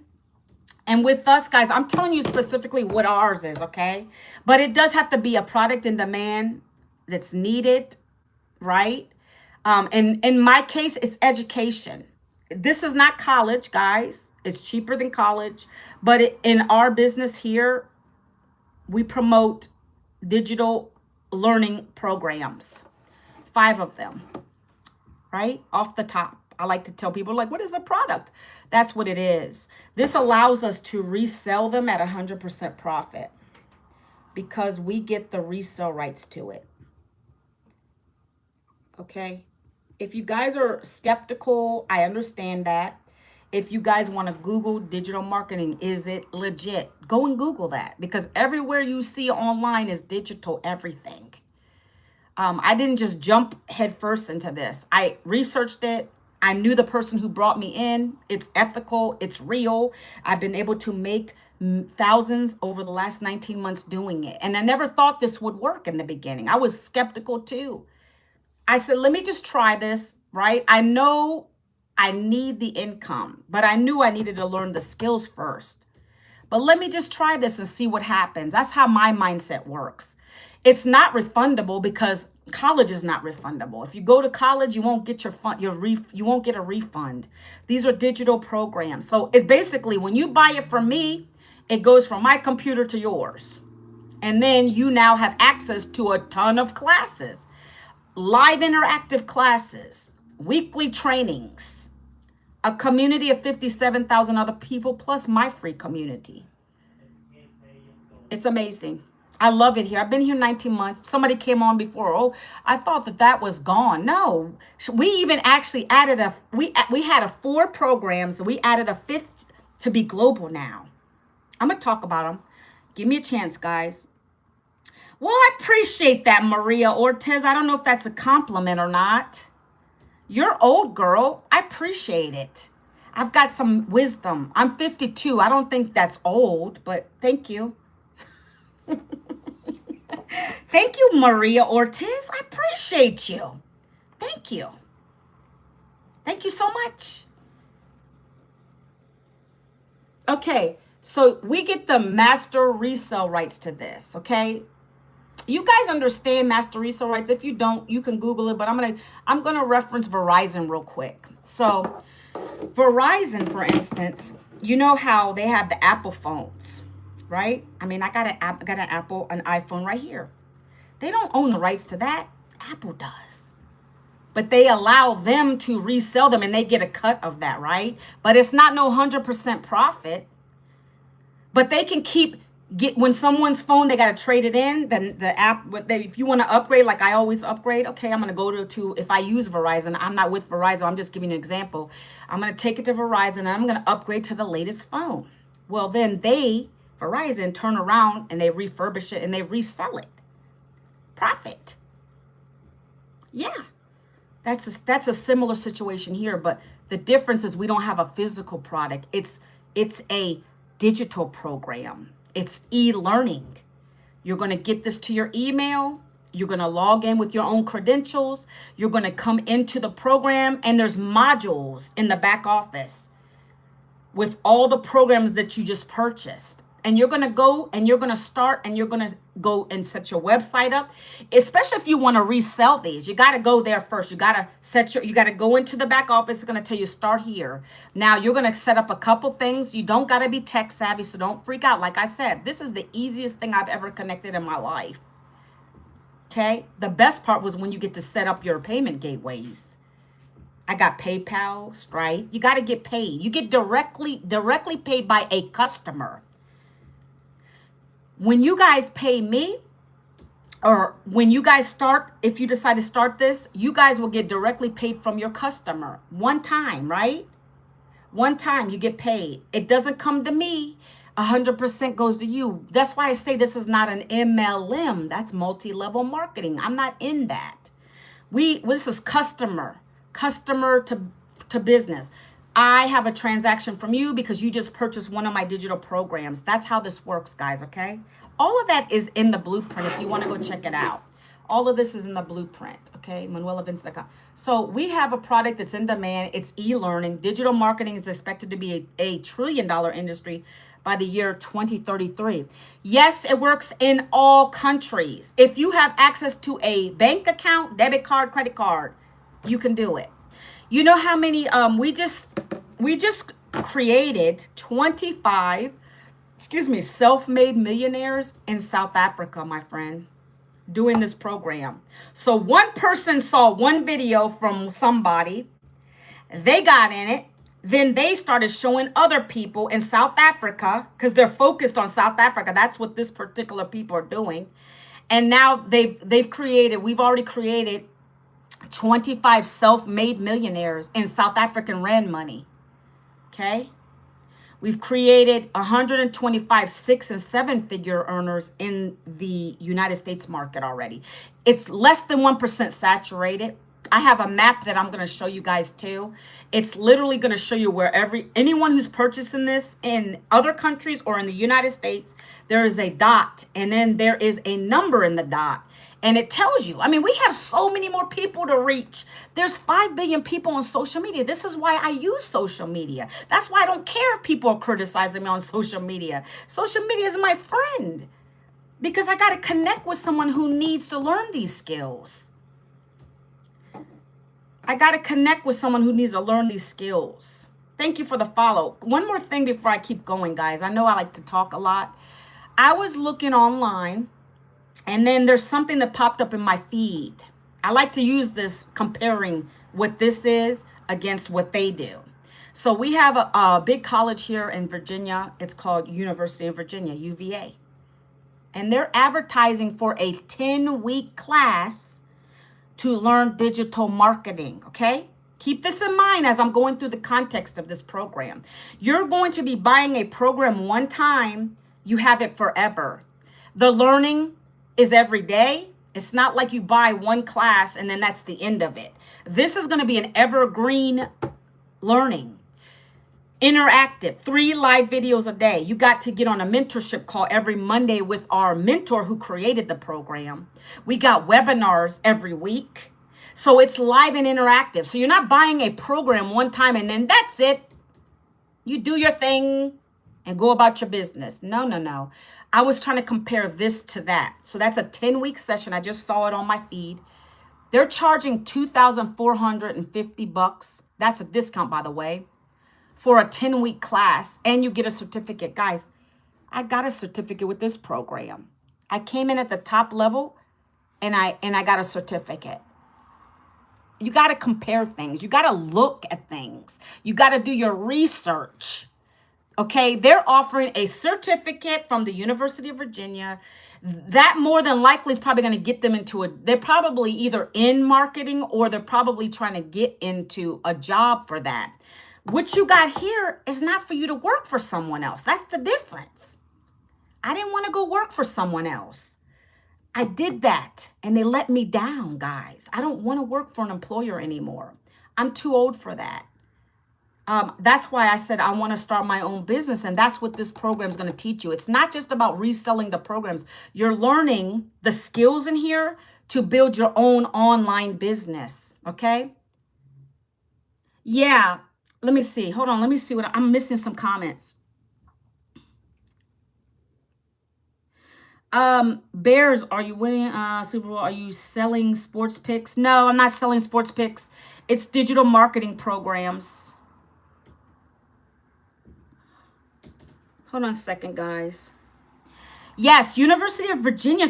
And with us, guys, I'm telling you specifically what ours is, okay? But it does have to be a product in demand that's needed, right? And in my case, it's education. This is not college, guys. It's cheaper than college. But in our business here, we promote digital learning programs, 5 of them, right? Off the top. I like to tell people, like, what is the product? That's what it is. This allows us to resell them at 100% profit because we get the resale rights to it. Okay? If you guys are skeptical, I understand that. If you guys want to Google digital marketing, is it legit? Go and Google that, because everywhere you see online is digital everything. I didn't just jump headfirst into this. I researched it. I knew the person who brought me in. It's ethical. It's real. I've been able to make thousands over the last 19 months doing it. And I never thought this would work in the beginning. I was skeptical too. I said, let me just try this, right? I know I need the income, but I knew I needed to learn the skills first. But let me just try this and see what happens. That's how my mindset works. It's not refundable because college is not refundable. If you go to college, you won't get you won't get a refund. These are digital programs. So it's basically, when you buy it from me, it goes from my computer to yours. And then you now have access to a ton of classes, live interactive classes, weekly trainings, a community of 57,000 other people, plus my free community. It's amazing. I love it here. I've been here 19 months. Somebody came on before. Oh, I thought that was gone. No, we even actually added we had 4 programs. We added a 5th to be global now. I'm going to talk about them. Give me a chance, guys. Well, I appreciate that, Maria Ortiz. I don't know if that's a compliment or not. You're old, girl. I appreciate it. I've got some wisdom. I'm 52. I don't think that's old, but thank you. Thank you, Maria Ortiz. I appreciate you. Thank you. Thank you so much. Okay, so we get the master resale rights to this, okay? You guys understand master resale rights? If you don't, you can Google it, but I'm gonna reference Verizon real quick. So Verizon, for instance, you know how they have the Apple phones, right? I mean, I got an iPhone right here. They don't own the rights to that. Apple does. But they allow them to resell them and they get a cut of that, right? But it's not no 100% profit. But they can when someone's phone, they got to trade it in. Then the app, if you want to upgrade, like I always upgrade, okay, I'm going to go to, if I use Verizon, I'm not with Verizon, I'm just giving you an example. I'm going to take it to Verizon and I'm going to upgrade to the latest phone. Well, then Verizon turn around and they refurbish it and they resell it. Profit. Yeah. That's a similar situation here, but the difference is we don't have a physical product. It's a digital program. It's e-learning. You're going to get this to your email. You're going to log in with your own credentials. You're going to come into the program and there's modules in the back office with all the programs that you just purchased. And you're going to go and you're going to start and you're going to go and set your website up, especially if you want to resell these. You got to go there first. You got to go into the back office. It's going to tell you start here. Now you're going to set up a couple things. You don't got to be tech savvy, so don't freak out. Like I said, this is the easiest thing I've ever connected in my life. Okay. The best part was when you get to set up your payment gateways. I got PayPal, Stripe. You got to get paid. You get directly paid by a customer. When you guys pay me, or when you guys start, if you decide to start this, you guys will get directly paid from your customer. One time, right? One time you get paid. It doesn't come to me. 100% goes to you. That's why I say this is not an MLM. That's multi-level marketing. I'm not in that. This is customer to business. I have a transaction from you because you just purchased one of my digital programs. That's how this works, guys, okay? All of that is in the blueprint if you want to go check it out. All of this is in the blueprint, okay? ManuelaVince.com. So we have a product that's in demand. It's e-learning. Digital marketing is expected to be a $1 trillion industry by the year 2033. Yes, it works in all countries. If you have access to a bank account, debit card, credit card, you can do it. You know how many we just created 25 self-made millionaires in South Africa, my friend, doing this program. So one person saw one video from somebody, they got in it, then they started showing other people in South Africa because they're focused on South Africa. That's what this particular people are doing. And now we've already created 25 self-made millionaires in South African rand money. Okay. We've created 125 6 and 7 figure earners in the United States market already. It's less than 1% saturated. I have a map that I'm going to show you guys too. It's literally going to show you where anyone who's purchasing this in other countries or in the United States, there is a dot and then there is a number in the dot. And it tells you, I mean, we have so many more people to reach. There's 5 billion people on social media. This is why I use social media. That's why I don't care if people are criticizing me on social media. Social media is my friend because I got to connect with someone who needs to learn these skills. I got to connect with someone who needs to learn these skills. Thank you for the follow. One more thing before I keep going, guys. I know I like to talk a lot. I was looking online and then there's something that popped up in my feed. I like to use this comparing what this is against what they do. So we have a big college here in Virginia. It's called University of Virginia, UVA. And they're advertising for a 10-week class to learn digital marketing, okay? Keep this in mind as I'm going through the context of this program. You're going to be buying a program one time. You have it forever. The learning is every day. It's not like you buy one class and then that's the end of it. This is going to be an evergreen learning. Interactive, 3 live videos a day. You got to get on a mentorship call every Monday with our mentor who created the program. We got webinars every week. So it's live and interactive. So you're not buying a program one time and then that's it. You do your thing and go about your business. No. I was trying to compare this to that. So that's a 10-week session. I just saw it on my feed. They're charging $2,450. That's a discount, by the way, for a 10-week class. And you get a certificate. Guys, I got a certificate with this program. I came in at the top level. and I got a certificate. You got to compare things. You got to look at things. You got to do your research. Okay, they're offering a certificate from the University of Virginia. That more than likely is probably going to get them into they're probably either in marketing or they're probably trying to get into a job for that. What you got here is not for you to work for someone else. That's the difference. I didn't want to go work for someone else. I did that and they let me down, guys. I don't want to work for an employer anymore. I'm too old for that. That's why I said I want to start my own business. And that's what this program is going to teach you. It's not just about reselling the programs. You're learning the skills in here to build your own online business. Okay. Yeah. Let me see. Hold on. Let me see what I'm missing some comments. Bears, are you winning Super Bowl? Are you selling sports picks? No, I'm not selling sports picks. It's digital marketing programs. Hold on a second, guys. Yes, University of Virginia.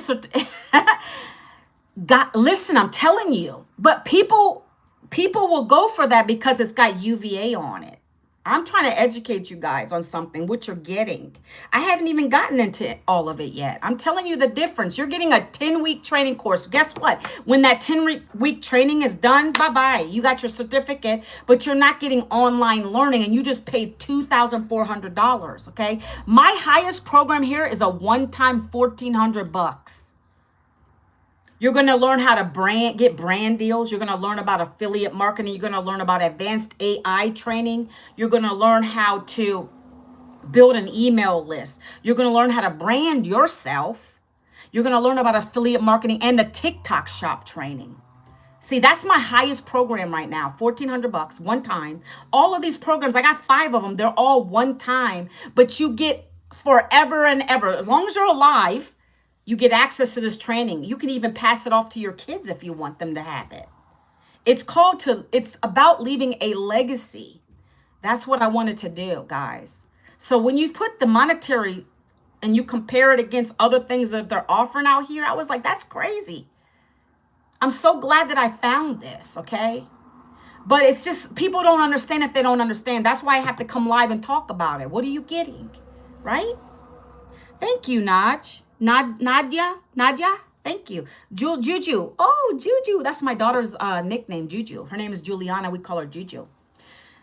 Listen, I'm telling you. But people will go for that because it's got UVA on it. I'm trying to educate you guys on something, what you're getting. I haven't even gotten into all of it yet. I'm telling you the difference. You're getting a 10-week training course. Guess what? When that 10-week training is done, bye-bye. You got your certificate, but you're not getting online learning, and you just paid $2,400, okay? My highest program here is a one-time $1,400. You're going to learn how to get brand deals. You're going to learn about affiliate marketing. You're going to learn about advanced AI training. You're going to learn how to build an email list. You're going to learn how to brand yourself. You're going to learn about affiliate marketing and the TikTok shop training. See, that's my highest program right now, $1,400 one time. All of these programs, I got 5 of them. They're all one time, but you get forever and ever. As long as you're alive, you get access to this training. You can even pass it off to your kids if you want them to have it. It's about leaving a legacy. That's what I wanted to do, guys. So when you put the monetary and you compare it against other things that they're offering out here, I was like, that's crazy. I'm so glad that I found this, okay? But it's just people don't understand if they don't understand. That's why I have to come live and talk about it. What are you getting, right? Thank you, Nadia, thank you. Juju. Oh, Juju. That's my daughter's nickname, Juju. Her name is Juliana. We call her Juju.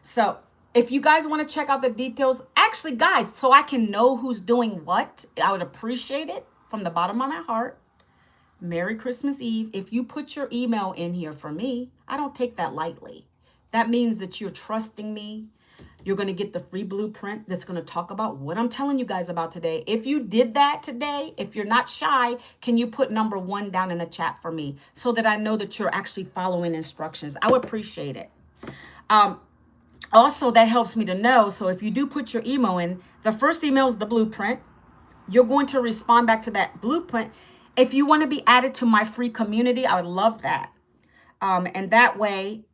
So if you guys want to check out the details, actually, guys, so I can know who's doing what, I would appreciate it from the bottom of my heart. Merry Christmas Eve. If you put your email in here for me, I don't take that lightly. That means that you're trusting me. You're going to get the free blueprint that's going to talk about what I'm telling you guys about today. If you did that today, if you're not shy, can you put number 1 down in the chat for me so that I know that you're actually following instructions? I would appreciate it. Also, that helps me to know. So if you do put your email in, the first email is the blueprint. You're going to respond back to that blueprint. If you want to be added to my free community, I would love that. And that way,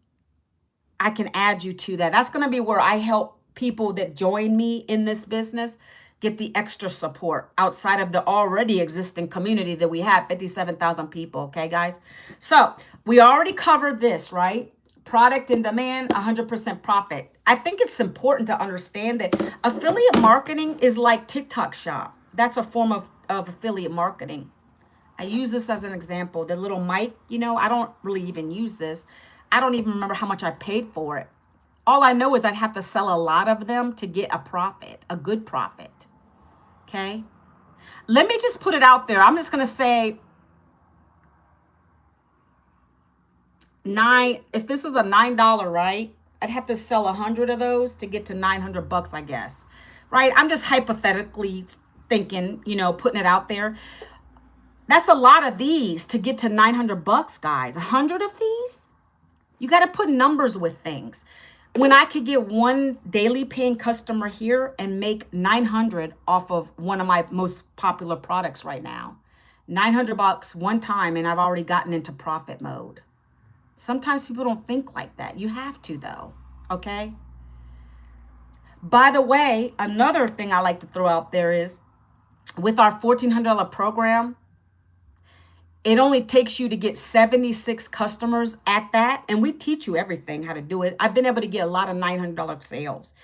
I can add you to that. That's going to be where I help people that join me in this business get the extra support outside of the already existing community that we have, 57,000 people. Okay, guys? So we already covered this, right? Product in demand, 100% profit. I think it's important to understand that affiliate marketing is like TikTok shop. That's a form of affiliate marketing. I use this as an example. The little mic, I don't really even use this. I don't even remember how much I paid for it. All I know is I'd have to sell a lot of them to get a profit, a good profit. Okay? Let me just put it out there. I'm just going to say if this is a $9, right? I'd have to sell 100 of those to get to $900, I guess. Right? I'm just hypothetically thinking, putting it out there. That's a lot of these to get to $900, guys. 100 of these? You got to put numbers with things. When I could get one daily paying customer here and make 900 off of one of my most popular products right now. $900 one time, and I've already gotten into profit mode. Sometimes people don't think like that. You have to, though. Okay? By the way, another thing I like to throw out there is with our $1,400 program, It only takes you to get 76 customers at that. And we teach you everything, how to do it. I've been able to get a lot of $900 sales.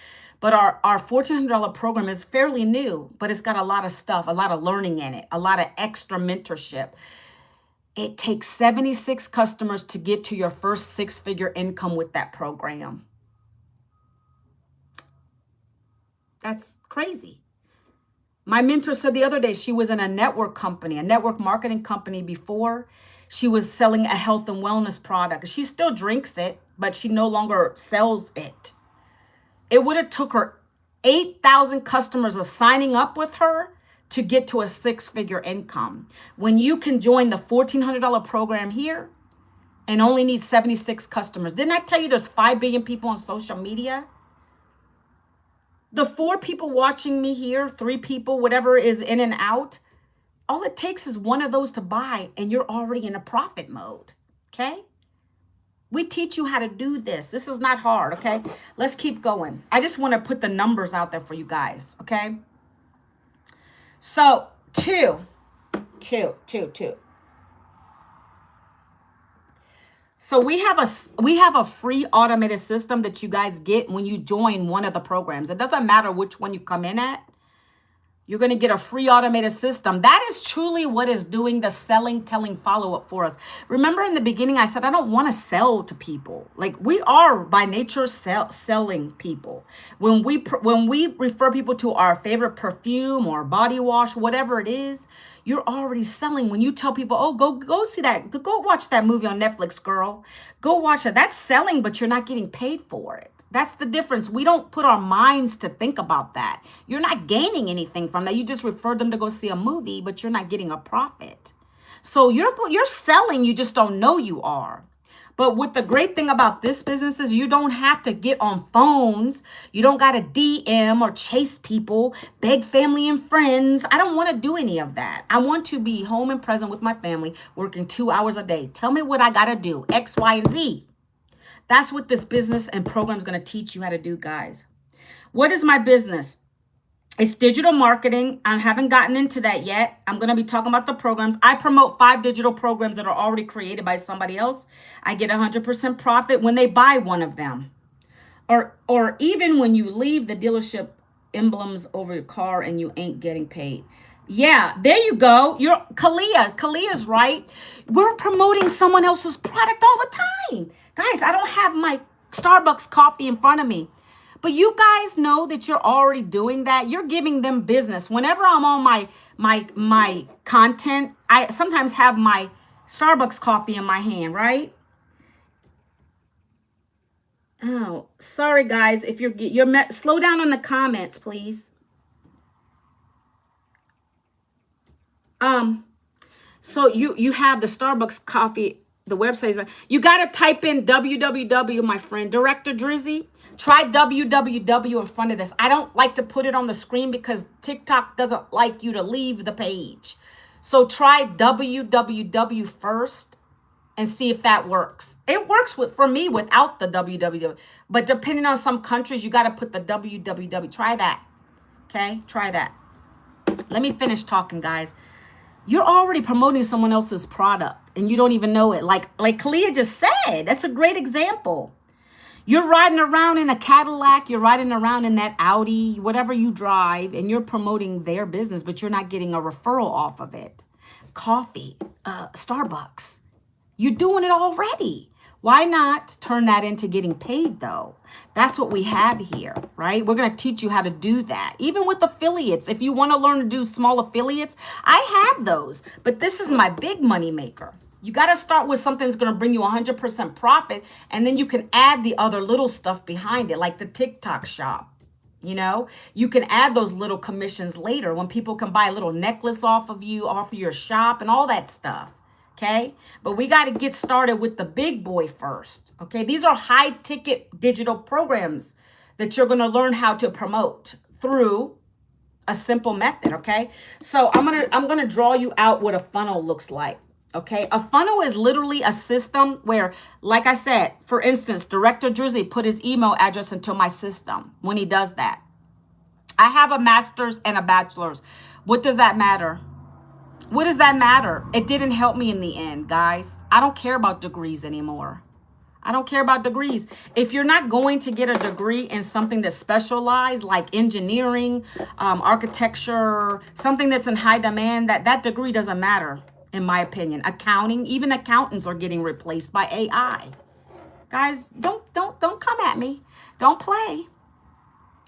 But our $1,400 program is fairly new, but it's got a lot of stuff, a lot of learning in it, a lot of extra mentorship. It takes 76 customers to get to your first six-figure income with that program. That's crazy. My mentor said the other day she was in a network company, a network marketing company before. She was selling a health and wellness product. She still drinks it, but she no longer sells it. It would have took her 8,000 customers of signing up with her to get to a six-figure income. When you can join the $1,400 program here and only need 76 customers. Didn't I tell you there's 5 billion people on social media? The 4 people watching me here, 3 people, whatever is in and out, all it takes is one of those to buy and you're already in a profit mode, okay? We teach you how to do this. This is not hard, okay? Let's keep going. I just want to put the numbers out there for you guys, okay? So, two. So we have a free automated system that you guys get when you join one of the programs. It doesn't matter which one you come in at. You're going to get a free automated system. That is truly what is doing the selling, telling follow-up for us. Remember in the beginning, I said, I don't want to sell to people. Like we are by nature selling people. When we refer people to our favorite perfume or body wash, whatever it is, you're already selling. When you tell people, oh, go see that, go watch that movie on Netflix, girl. Go watch it. That's selling, but you're not getting paid for it. That's the difference. We don't put our minds to think about that. You're not gaining anything from that. You just refer them to go see a movie, but you're not getting a profit. So you're selling, you just don't know you are. But what the great thing about this business is you don't have to get on phones. You don't got to DM or chase people, beg family and friends. I don't want to do any of that. I want to be home and present with my family, working 2 hours a day. Tell me what I got to do, X, Y, and Z. That's what this business and program is going to teach you how to do, guys. What is my business? It's digital marketing. I haven't gotten into that yet. I'm going to be talking about the programs. I promote 5 digital programs that are already created by somebody else. I get 100% profit when they buy one of them. Or even when you leave the dealership emblems over your car and you ain't getting paid. Yeah, there you go. You're Kalia's right. We're promoting someone else's product all the time. Guys, I don't have my Starbucks coffee in front of me. But you guys know that you're already doing that. You're giving them business. Whenever I'm on my content, I sometimes have my Starbucks coffee in my hand, right? Oh, sorry guys. If you're slow down on the comments, please. So you have the Starbucks coffee, the website is, you got to type in www, my friend, Director Drizzy. Try www in front of this. I don't like to put it on the screen because TikTok doesn't like you to leave the page. So try www first and see if that works. It works for me without the www, but depending on some countries, you got to put the www. Try that. Okay, try that. Let me finish talking, guys. You're already promoting someone else's product and you don't even know it. Like Kalia just said, that's a great example. You're riding around in a Cadillac, you're riding around in that Audi, whatever you drive, and you're promoting their business, but you're not getting a referral off of it. Coffee, Starbucks. You're doing it already. Why not turn that into getting paid though? That's what we have here, right? We're going to teach you how to do that. Even with affiliates, if you want to learn to do small affiliates, I have those, but this is my big money maker. You got to start with something that's going to bring you 100% profit, and then you can add the other little stuff behind it, like the TikTok shop. You know, you can add those little commissions later when people can buy a little necklace off of you, off of your shop and all that stuff. Okay, but we got to get started with the big boy first. Okay, these are high ticket digital programs that you're going to learn how to promote through a simple method. Okay, so I'm gonna draw you out what a funnel looks like. Okay, a funnel is literally a system where, like I said, for instance, Director Drizzy put his email address into my system. When he does that, I have a master's and a bachelor's. What does that matter? What does that matter? It didn't help me in the end, guys. I don't care about degrees anymore. I don't care about degrees. If you're not going to get a degree in something that's specialized, like engineering, architecture, something that's in high demand, that degree doesn't matter, in my opinion. Accounting, even accountants are getting replaced by AI. Guys, don't come at me. Don't play.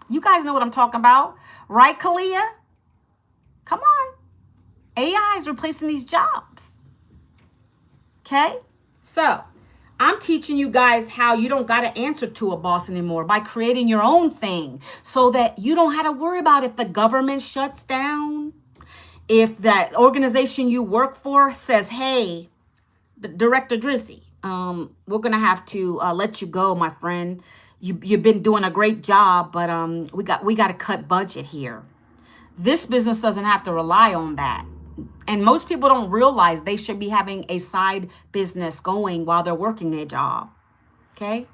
You guys know what I'm talking about, right, Kalia? Come on. AI is replacing these jobs. Okay? So, I'm teaching you guys how you don't got to answer to a boss anymore by creating your own thing so that you don't have to worry about if the government shuts down, if that organization you work for says, hey, Director Drizzy, we're going to have to let you go, my friend. You've been doing a great job, but we got to cut budget here. This business doesn't have to rely on that. And most people don't realize they should be having a side business going while they're working a job. Okay?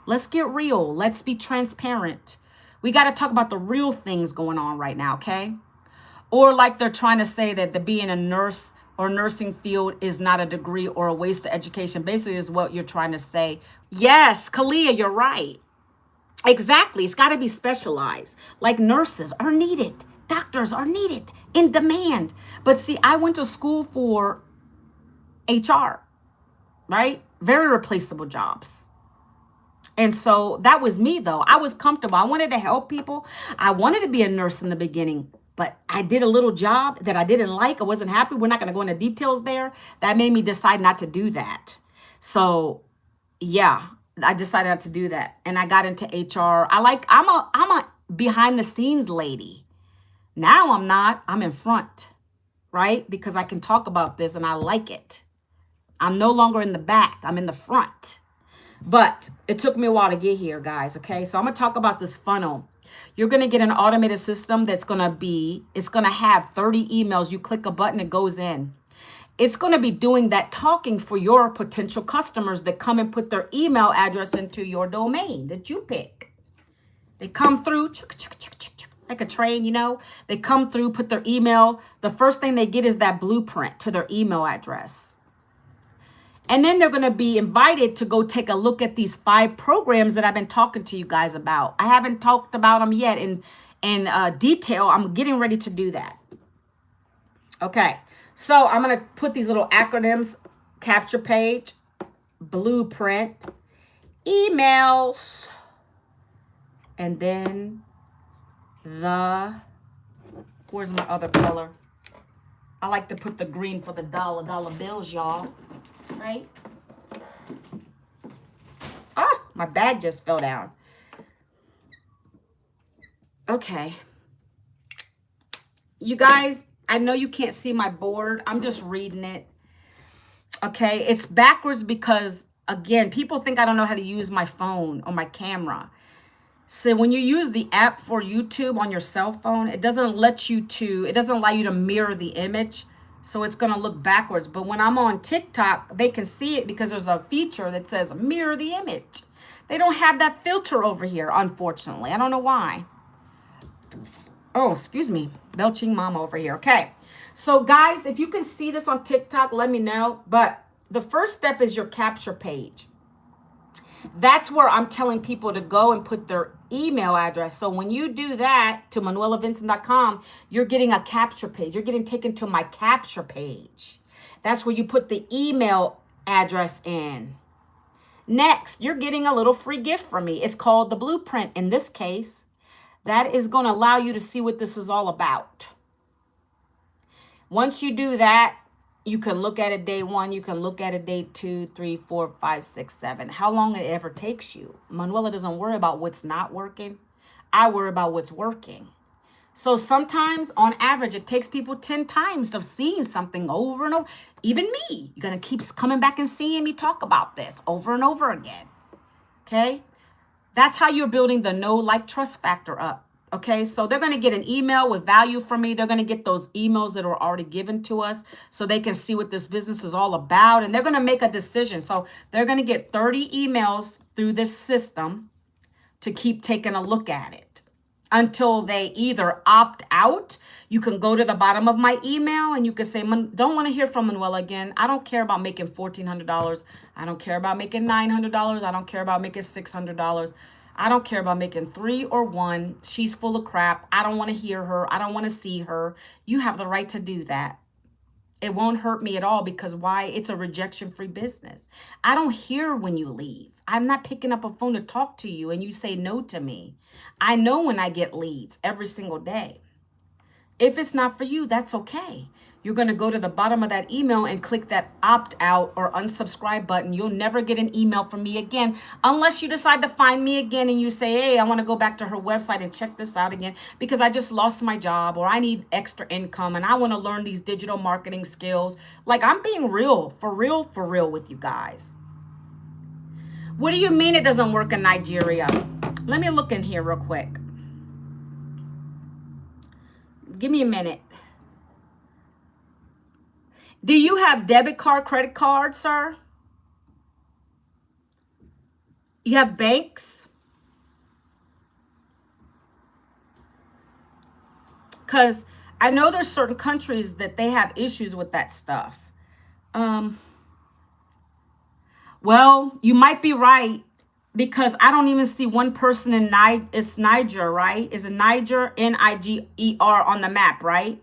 Let's get real. Let's be transparent. We got to talk about the real things going on right now, okay? Or like they're trying to say that the being a nurse or nursing field is not a degree or a waste of education. Basically is what you're trying to say. Yes, Kalia, you're right. Exactly. It's got to be specialized. Like nurses are needed. Doctors are needed, in demand. But see, I went to school for HR, right? Very replaceable jobs. And so that was me, though. I was comfortable. I wanted to help people. I wanted to be a nurse in the beginning, but I did a little job that I didn't like. I wasn't happy. We're not going to go into details there. That made me decide not to do that. So, yeah, I decided not to do that. And I got into HR. I'm a behind the scenes lady. Now I'm not. I'm in front, right? Because I can talk about this and I like it. I'm no longer in the back. I'm in the front. But it took me a while to get here, guys, okay? So I'm going to talk about this funnel. You're going to get an automated system that's going to have 30 emails. You click a button, it goes in. It's going to be doing that talking for your potential customers that come and put their email address into your domain that you pick. They come through, like a train, you know. They come through, put their email. The first thing they get is that blueprint to their email address. And then they're going to be invited to go take a look at these 5 programs that I've been talking to you guys about. I haven't talked about them yet in detail. I'm getting ready to do that. Okay, so I'm going to put these little acronyms: capture page, blueprint, emails, and then where's my other color? I like to put the green for the dollar bills, y'all. Right? Ah, my bag just fell down. Okay. You guys, I know you can't see my board. I'm just reading it. Okay, it's backwards because, again, people think I don't know how to use my phone or my camera. So when you use the app for YouTube on your cell phone, it doesn't allow you to mirror the image. So it's going to look backwards. But when I'm on TikTok, they can see it because there's a feature that says mirror the image. They don't have that filter over here, unfortunately. I don't know why. Oh, excuse me. Belching mama over here. Okay. So guys, if you can see this on TikTok, let me know. But the first step is your capture page. That's where I'm telling people to go and put their email address. So when you do that to manuelavincent.com, you're getting a capture page. You're getting taken to my capture page. That's where you put the email address in. Next, you're getting a little free gift from me. It's called the blueprint in this case. That is going to allow you to see what this is all about. Once you do that, you can look at it day 1. You can look at it day 2, 3, 4, 5, 6, 7. How long it ever takes you. Manuela doesn't worry about what's not working. I worry about what's working. So sometimes, on average, it takes people 10 times of seeing something over and over. Even me. You're going to keep coming back and seeing me talk about this over and over again. Okay? That's how you're building the know, like, trust factor up. Okay, so they're going to get an email with value from me. They're going to get those emails that are already given to us so they can see what this business is all about. And they're going to make a decision. So they're going to get 30 emails through this system to keep taking a look at it. until they either opt out. You can go to the bottom of my email and you can say, don't want to hear from Manuela again. I don't care about making $1,400. I don't care about making $900. I don't care about making $600. I don't care about making 3 or 1. She's full of crap. I don't want to hear her. I don't want to see her. You have the right to do that. It won't hurt me at all, because why? It's a rejection-free business. I don't hear when you leave. I'm not picking up a phone to talk to you and you say no to me. I know when I get leads every single day. If it's not for you, that's okay. You're going to go to the bottom of that email and click that opt out or unsubscribe button. You'll never get an email from me again unless you decide to find me again and you say, hey, I want to go back to her website and check this out again because I just lost my job or I need extra income and I want to learn these digital marketing skills. Like, I'm being for real with you guys. What do you mean it doesn't work in Nigeria? Let me look in here real quick. Give me a minute. Do you have debit card, credit card, sir? You have banks? Because I know there's certain countries that they have issues with that stuff. Well, you might be right, because I don't even see one person in it's Niger, right? Is it Niger, Niger on the map, right?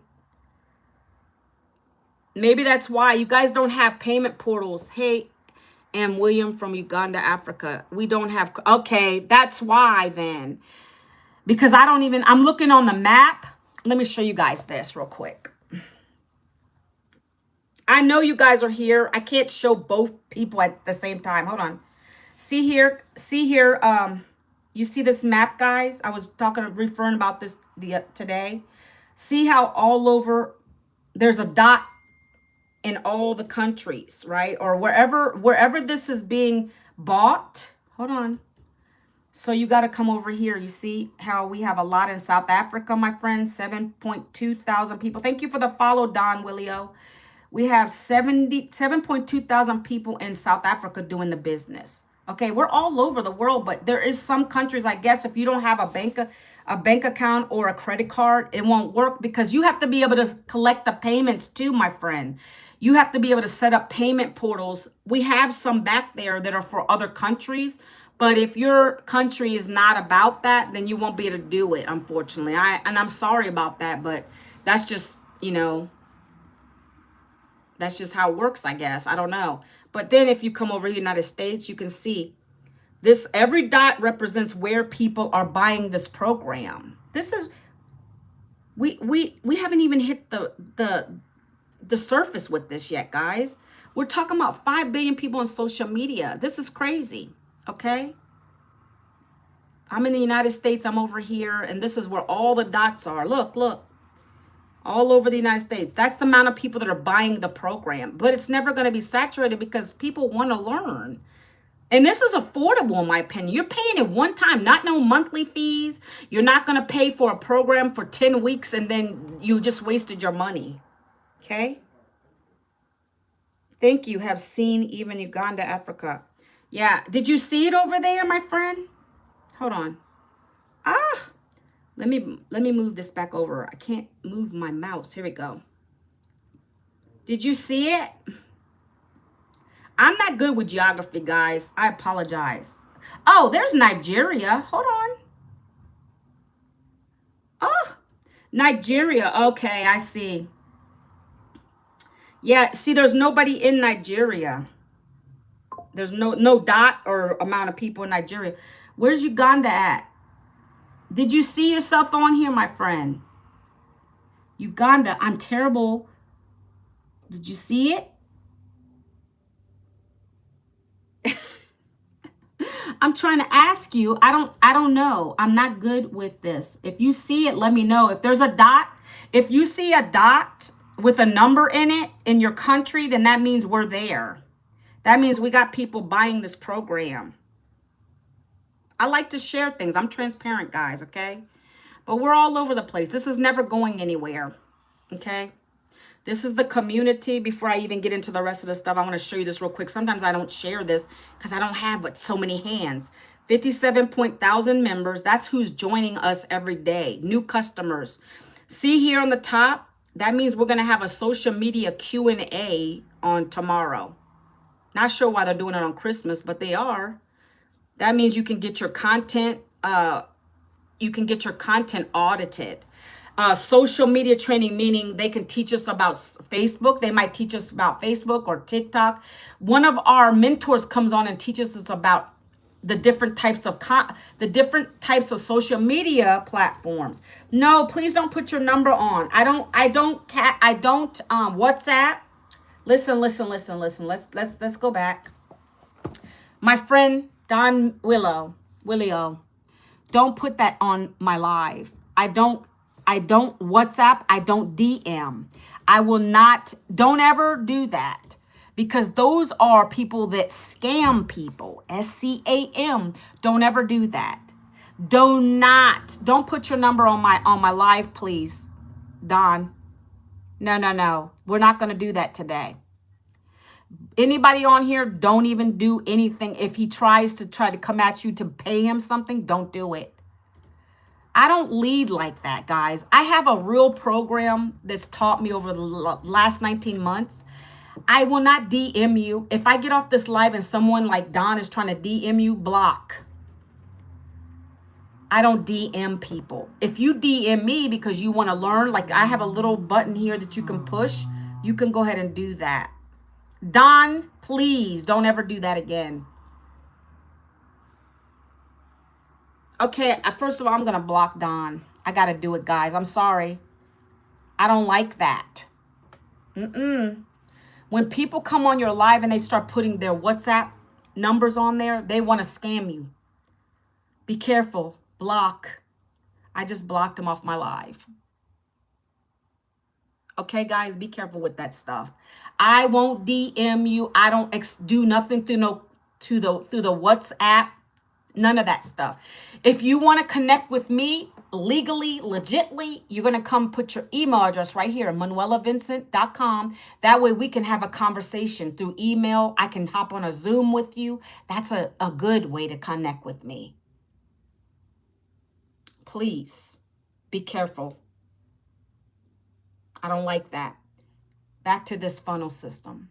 Maybe that's why you guys don't have payment portals. Hey, and William from Uganda, Africa. We don't have, okay, that's why then. Because I'm looking on the map. Let me show you guys this real quick. I know you guys are here. I can't show both people at the same time. Hold on. See here, you see this map, guys? I was referring about this today. See how all over there's a dot in all the countries, right? Or wherever this is being bought. Hold on. So you got to come over here. You see how we have a lot in South Africa, my friends, 7.2 thousand people. Thank you for the follow, Don Willio. We have 7.2 thousand people in South Africa doing the business. Okay, we're all over the world, but there is some countries, I guess, if you don't have a bank account or a credit card, it won't work, because you have to be able to collect the payments too, my friend. You have to be able to set up payment portals. We have some back there that are for other countries, but if your country is not about that, then you won't be able to do it, unfortunately. I'm sorry about that, but that's just, that's just how it works, I guess. I don't know. But then if you come over to the United States, you can see this. Every dot represents where people are buying this program. This is, we haven't even hit the surface with this yet, guys. We're talking about 5 billion people on social media. This is crazy, okay? I'm in the United States. I'm over here, and this is where all the dots are. Look. All over the United States. That's the amount of people that are buying the program. But it's never going to be saturated because people want to learn. And this is affordable, in my opinion. You're paying it one time, not no monthly fees. You're not going to pay for a program for 10 weeks and then you just wasted your money. Okay? Thank you. Have seen even Uganda, Africa. Yeah. Did you see it over there, my friend? Hold on. Let me move this back over. I can't move my mouse. Here we go. Did you see it? I'm not good with geography, guys. I apologize. Oh, there's Nigeria. Hold on. Oh, Nigeria. Okay, I see. Yeah, see, there's nobody in Nigeria. There's no dot or amount of people in Nigeria. Where's Uganda at? Did you see yourself on here, my friend? Uganda, I'm terrible. Did you see it? I'm trying to ask you. I don't know. I'm not good with this. If you see it, let me know. If there's a dot, if you see a dot with a number in it in your country, then that means we're there. That means we got people buying this program. I like to share things. I'm transparent, guys, okay? But we're all over the place. This is never going anywhere, okay? This is the community. Before I even get into the rest of the stuff, I want to show you this real quick. Sometimes I don't share this because I don't have but so many hands. 57,000 members. That's who's joining us every day. New customers. See here on the top, that means we're going to have a social media Q&A on tomorrow. Not sure why they're doing it on Christmas, but they are. That means you can get your content audited. Social media training, meaning they can teach us about Facebook. They might teach us about Facebook or TikTok. One of our mentors comes on and teaches us about the different types of social media platforms. No, please don't put your number on. I don't WhatsApp. Listen. Let's go back. My friend Don Willio, don't put that on my live. I don't WhatsApp. I don't DM. I will not. Don't ever do that, because those are people that scam people. SCAM. Don't ever do that. Don't put your number on my live, please, Don. No. We're not going to do that today. Anybody on here, don't even do anything. If he tries to come at you to pay him something, don't do it. I don't lead like that, guys. I have a real program that's taught me over the last 19 months. I will not DM you. If I get off this live and someone like Don is trying to DM you, block. I don't DM people. If you DM me because you want to learn, like I have a little button here that you can push, you can go ahead and do that. Don, please don't ever do that again. Okay, first of all, I'm going to block Don. I got to do it, guys. I'm sorry. I don't like that. When people come on your live and they start putting their WhatsApp numbers on there, they want to scam you. Be careful. Block. I just blocked them off my live. Okay, guys, be careful with that stuff. I won't DM you. I don't do nothing through the WhatsApp. None of that stuff. If you want to connect with me legally, legitly, you're going to come put your email address right here, manuelavincent.com. That way we can have a conversation through email. I can hop on a Zoom with you. That's a good way to connect with me. Please be careful. I don't like that. Back to this funnel system.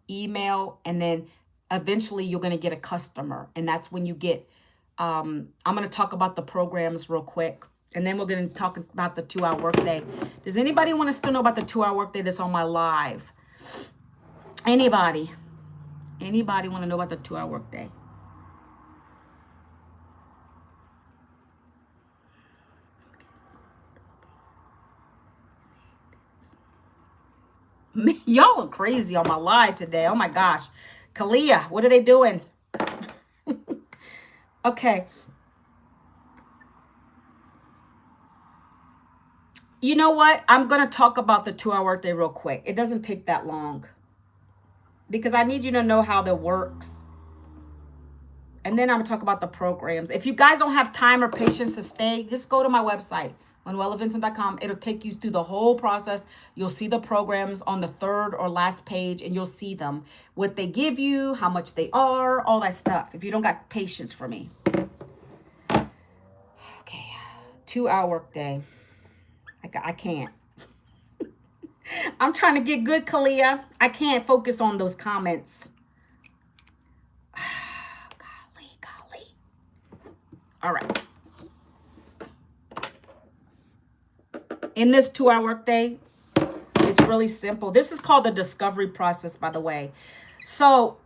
Email, and then eventually you're going to get a customer. And that's when you get, I'm going to talk about the programs real quick. And then we're going to talk about the 2-hour workday. Does anybody want to still know about the 2-hour workday that's on my live? Anybody? Anybody want to know about the 2-hour workday? Y'all are crazy on my live today. Oh my gosh. Kalia, what are they doing? Okay. You know what? I'm going to talk about the 2-hour workday real quick. It doesn't take that long, because I need you to know how that works. And then I'm going to talk about the programs. If you guys don't have time or patience to stay, just go to my website, manuelavincent.com. It'll take you through the whole process. You'll see the programs on the third or last page, and you'll see them, what they give you, how much they are, all that stuff, if you don't got patience for me. Okay, 2-hour workday. I can't. I'm trying to get good, Kalia. I can't focus on those comments. Golly. All right. In this 2-hour workday, it's really simple. This is called the discovery process, by the way. So,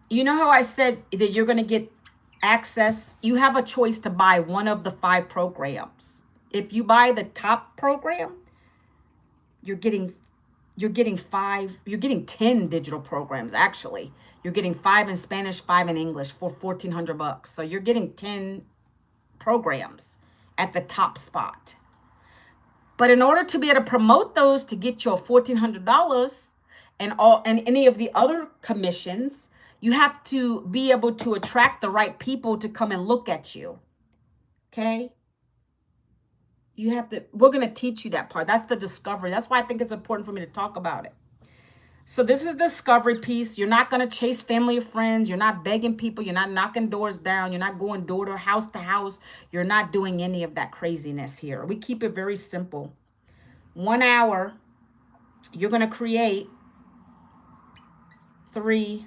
you know how I said that you're going to get access? You have a choice to buy one of the 5 programs. If you buy the top program, you're getting 10 digital programs. Actually, you're getting 5 in Spanish, 5 in English for $1,400. So you're getting 10 programs at the top spot. But in order to be able to promote those to get your $1,400 and any of the other commissions, you have to be able to attract the right people to come and look at you. Okay? You have to, we're going to teach you that part. That's the discovery. That's why I think it's important for me to talk about it. So this is discovery piece. You're not going to chase family or friends. You're not begging people. You're not knocking doors down. You're not going door to house. You're not doing any of that craziness here. We keep it very simple. 1 hour, you're going to create 3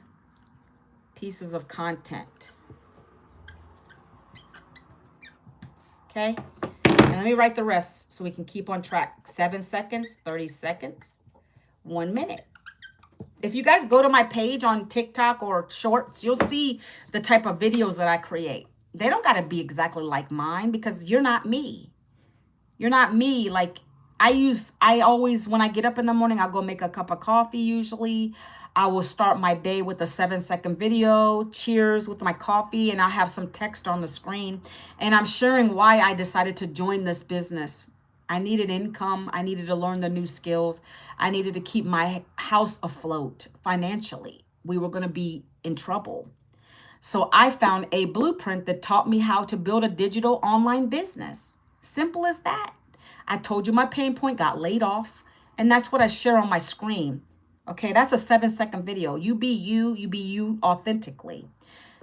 pieces of content. Okay? And let me write the rest so we can keep on track. 7 seconds, 30 seconds, 1 minute. If you guys go to my page on TikTok or Shorts, you'll see the type of videos that I create. They don't got to be exactly like mine because you're not me. You're not me. Like I always, when I get up in the morning, I'll go make a cup of coffee usually. I will start my day with a 7-second video, cheers with my coffee, and I'll have some text on the screen. And I'm sharing why I decided to join this business. I needed income. I needed to learn the new skills. I needed to keep my house afloat financially. We were going to be in trouble. So I found a blueprint that taught me how to build a digital online business. Simple as that. I told you my pain point, got laid off, and that's what I share on my screen. Okay, that's a 7-second video. You be you authentically.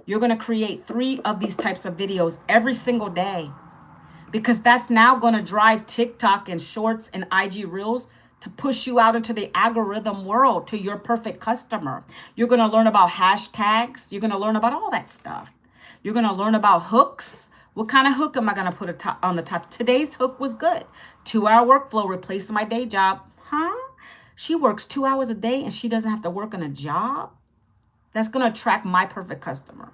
You're going to create 3 of these types of videos every single day because that's now going to drive TikTok and Shorts and IG Reels to push you out into the algorithm world to your perfect customer. You're going to learn about hashtags. You're going to learn about all that stuff. You're going to learn about hooks. What kind of hook am I going to put on the top? Today's hook was good. 2-hour workflow replacing my day job. Huh? She works 2 hours a day and she doesn't have to work in a job? That's going to attract my perfect customer.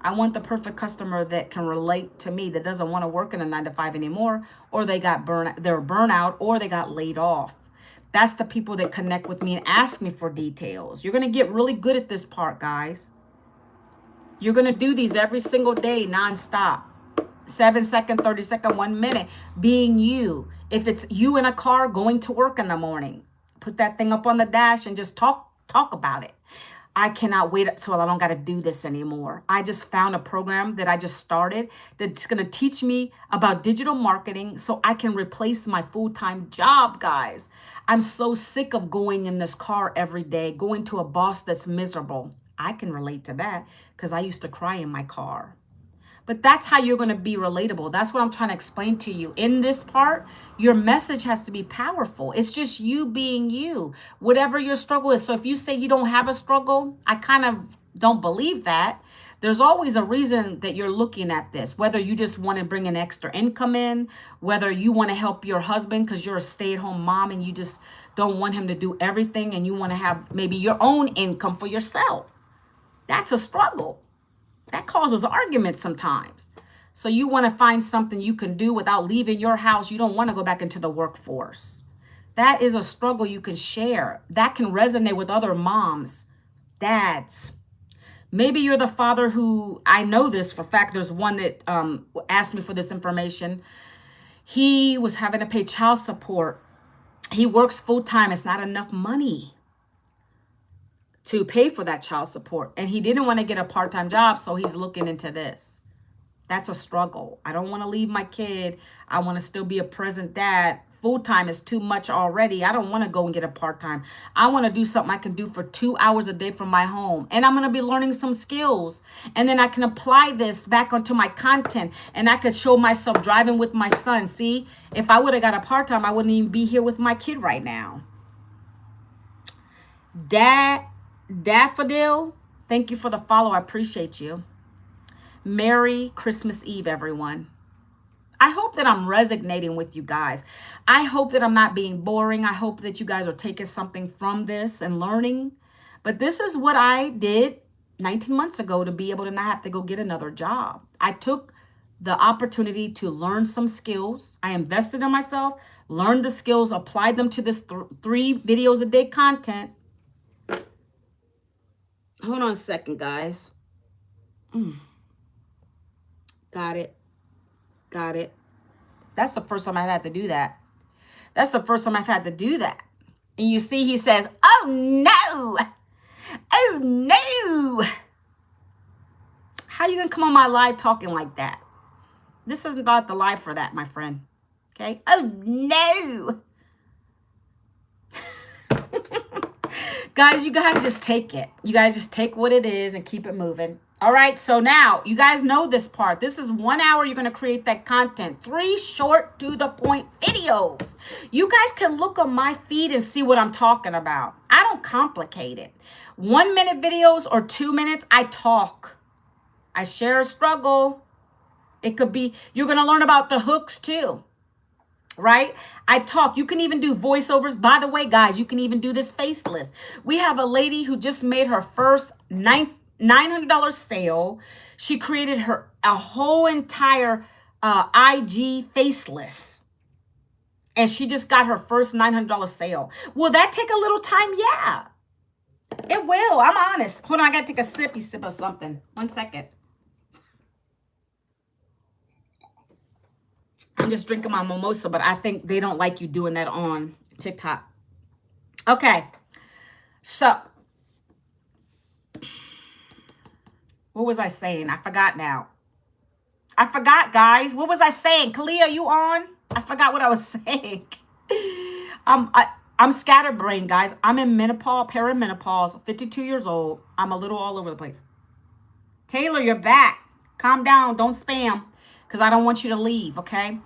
I want the perfect customer that can relate to me, that doesn't want to work in a 9-to-5 anymore, or they're burnout, or they got laid off. That's the people that connect with me and ask me for details. You're going to get really good at this part, guys. You're going to do these every single day, nonstop. 7-second, 30-second, 1 minute, being you. If it's you in a car going to work in the morning, put that thing up on the dash and just talk about it. I cannot wait until I don't got to do this anymore. I just found a program that I just started that's going to teach me about digital marketing so I can replace my full-time job, guys. I'm so sick of going in this car every day, going to a boss that's miserable. I can relate to that because I used to cry in my car. But that's how you're going to be relatable. That's what I'm trying to explain to you. In this part, your message has to be powerful. It's just you being you, whatever your struggle is. So if you say you don't have a struggle, I kind of don't believe that. There's always a reason that you're looking at this, whether you just want to bring an extra income in, whether you want to help your husband because you're a stay-at-home mom and you just don't want him to do everything and you want to have maybe your own income for yourself. That's a struggle. That causes arguments sometimes. So you want to find something you can do without leaving your house. You don't want to go back into the workforce. That is a struggle you can share. That can resonate with other moms, dads. Maybe you're the father who, I know this for a fact, there's one that asked me for this information. He was having to pay child support. He works full-time. It's not enough money to pay for that child support. And he didn't want to get a part-time job, so he's looking into this. That's a struggle. I don't want to leave my kid. I want to still be a present dad. Full-time is too much already. I don't want to go and get a part-time. I want to do something I can do for 2 hours a day from my home. And I'm going to be learning some skills. And then I can apply this back onto my content. And I could show myself driving with my son. See, if I would have got a part-time, I wouldn't even be here with my kid right now. Daffodil, thank you for the follow. I appreciate you. Merry Christmas Eve, everyone. I hope that I'm resonating with you guys. I hope that I'm not being boring. I hope that you guys are taking something from this and learning. But this is what I did 19 months ago to be able to not have to go get another job. I took the opportunity to learn some skills. I invested in myself, learned the skills, applied them to this 3 videos a day content. Hold on a second, guys. Got it. That's the first time I've had to do that. And you see, he says, oh no. How you going to come on my live talking like that? This isn't about the live for that, my friend. Okay? Oh no. Guys, you gotta just take it. You gotta just take what it is and keep it moving. All right, so now you guys know this part. This is 1 hour. You're going to create that content. 3 short, to the point videos. You guys can look on my feed and see what I'm talking about. I don't complicate it. 1 minute videos or 2 minutes, I talk. I share a struggle. It could be, you're going to learn about the hooks too. Right? I talk. You can even do voiceovers. By the way, guys, you can even do this faceless. We have a lady who just made her first $900 sale. She created a whole entire IG faceless. And she just got her first $900 sale. Will that take a little time? Yeah, it will. I'm honest. Hold on. I got to take a sippy sip of something. 1 second. I'm just drinking my mimosa, but I think they don't like you doing that on TikTok. Okay. So, what was I saying? I forgot now. I forgot, guys. What was I saying? Kalia, you on? I forgot what I was saying. I'm scatterbrained, guys. I'm in menopause, perimenopause, 52 years old. I'm a little all over the place. Taylor, you're back. Calm down. Don't spam because I don't want you to leave, okay?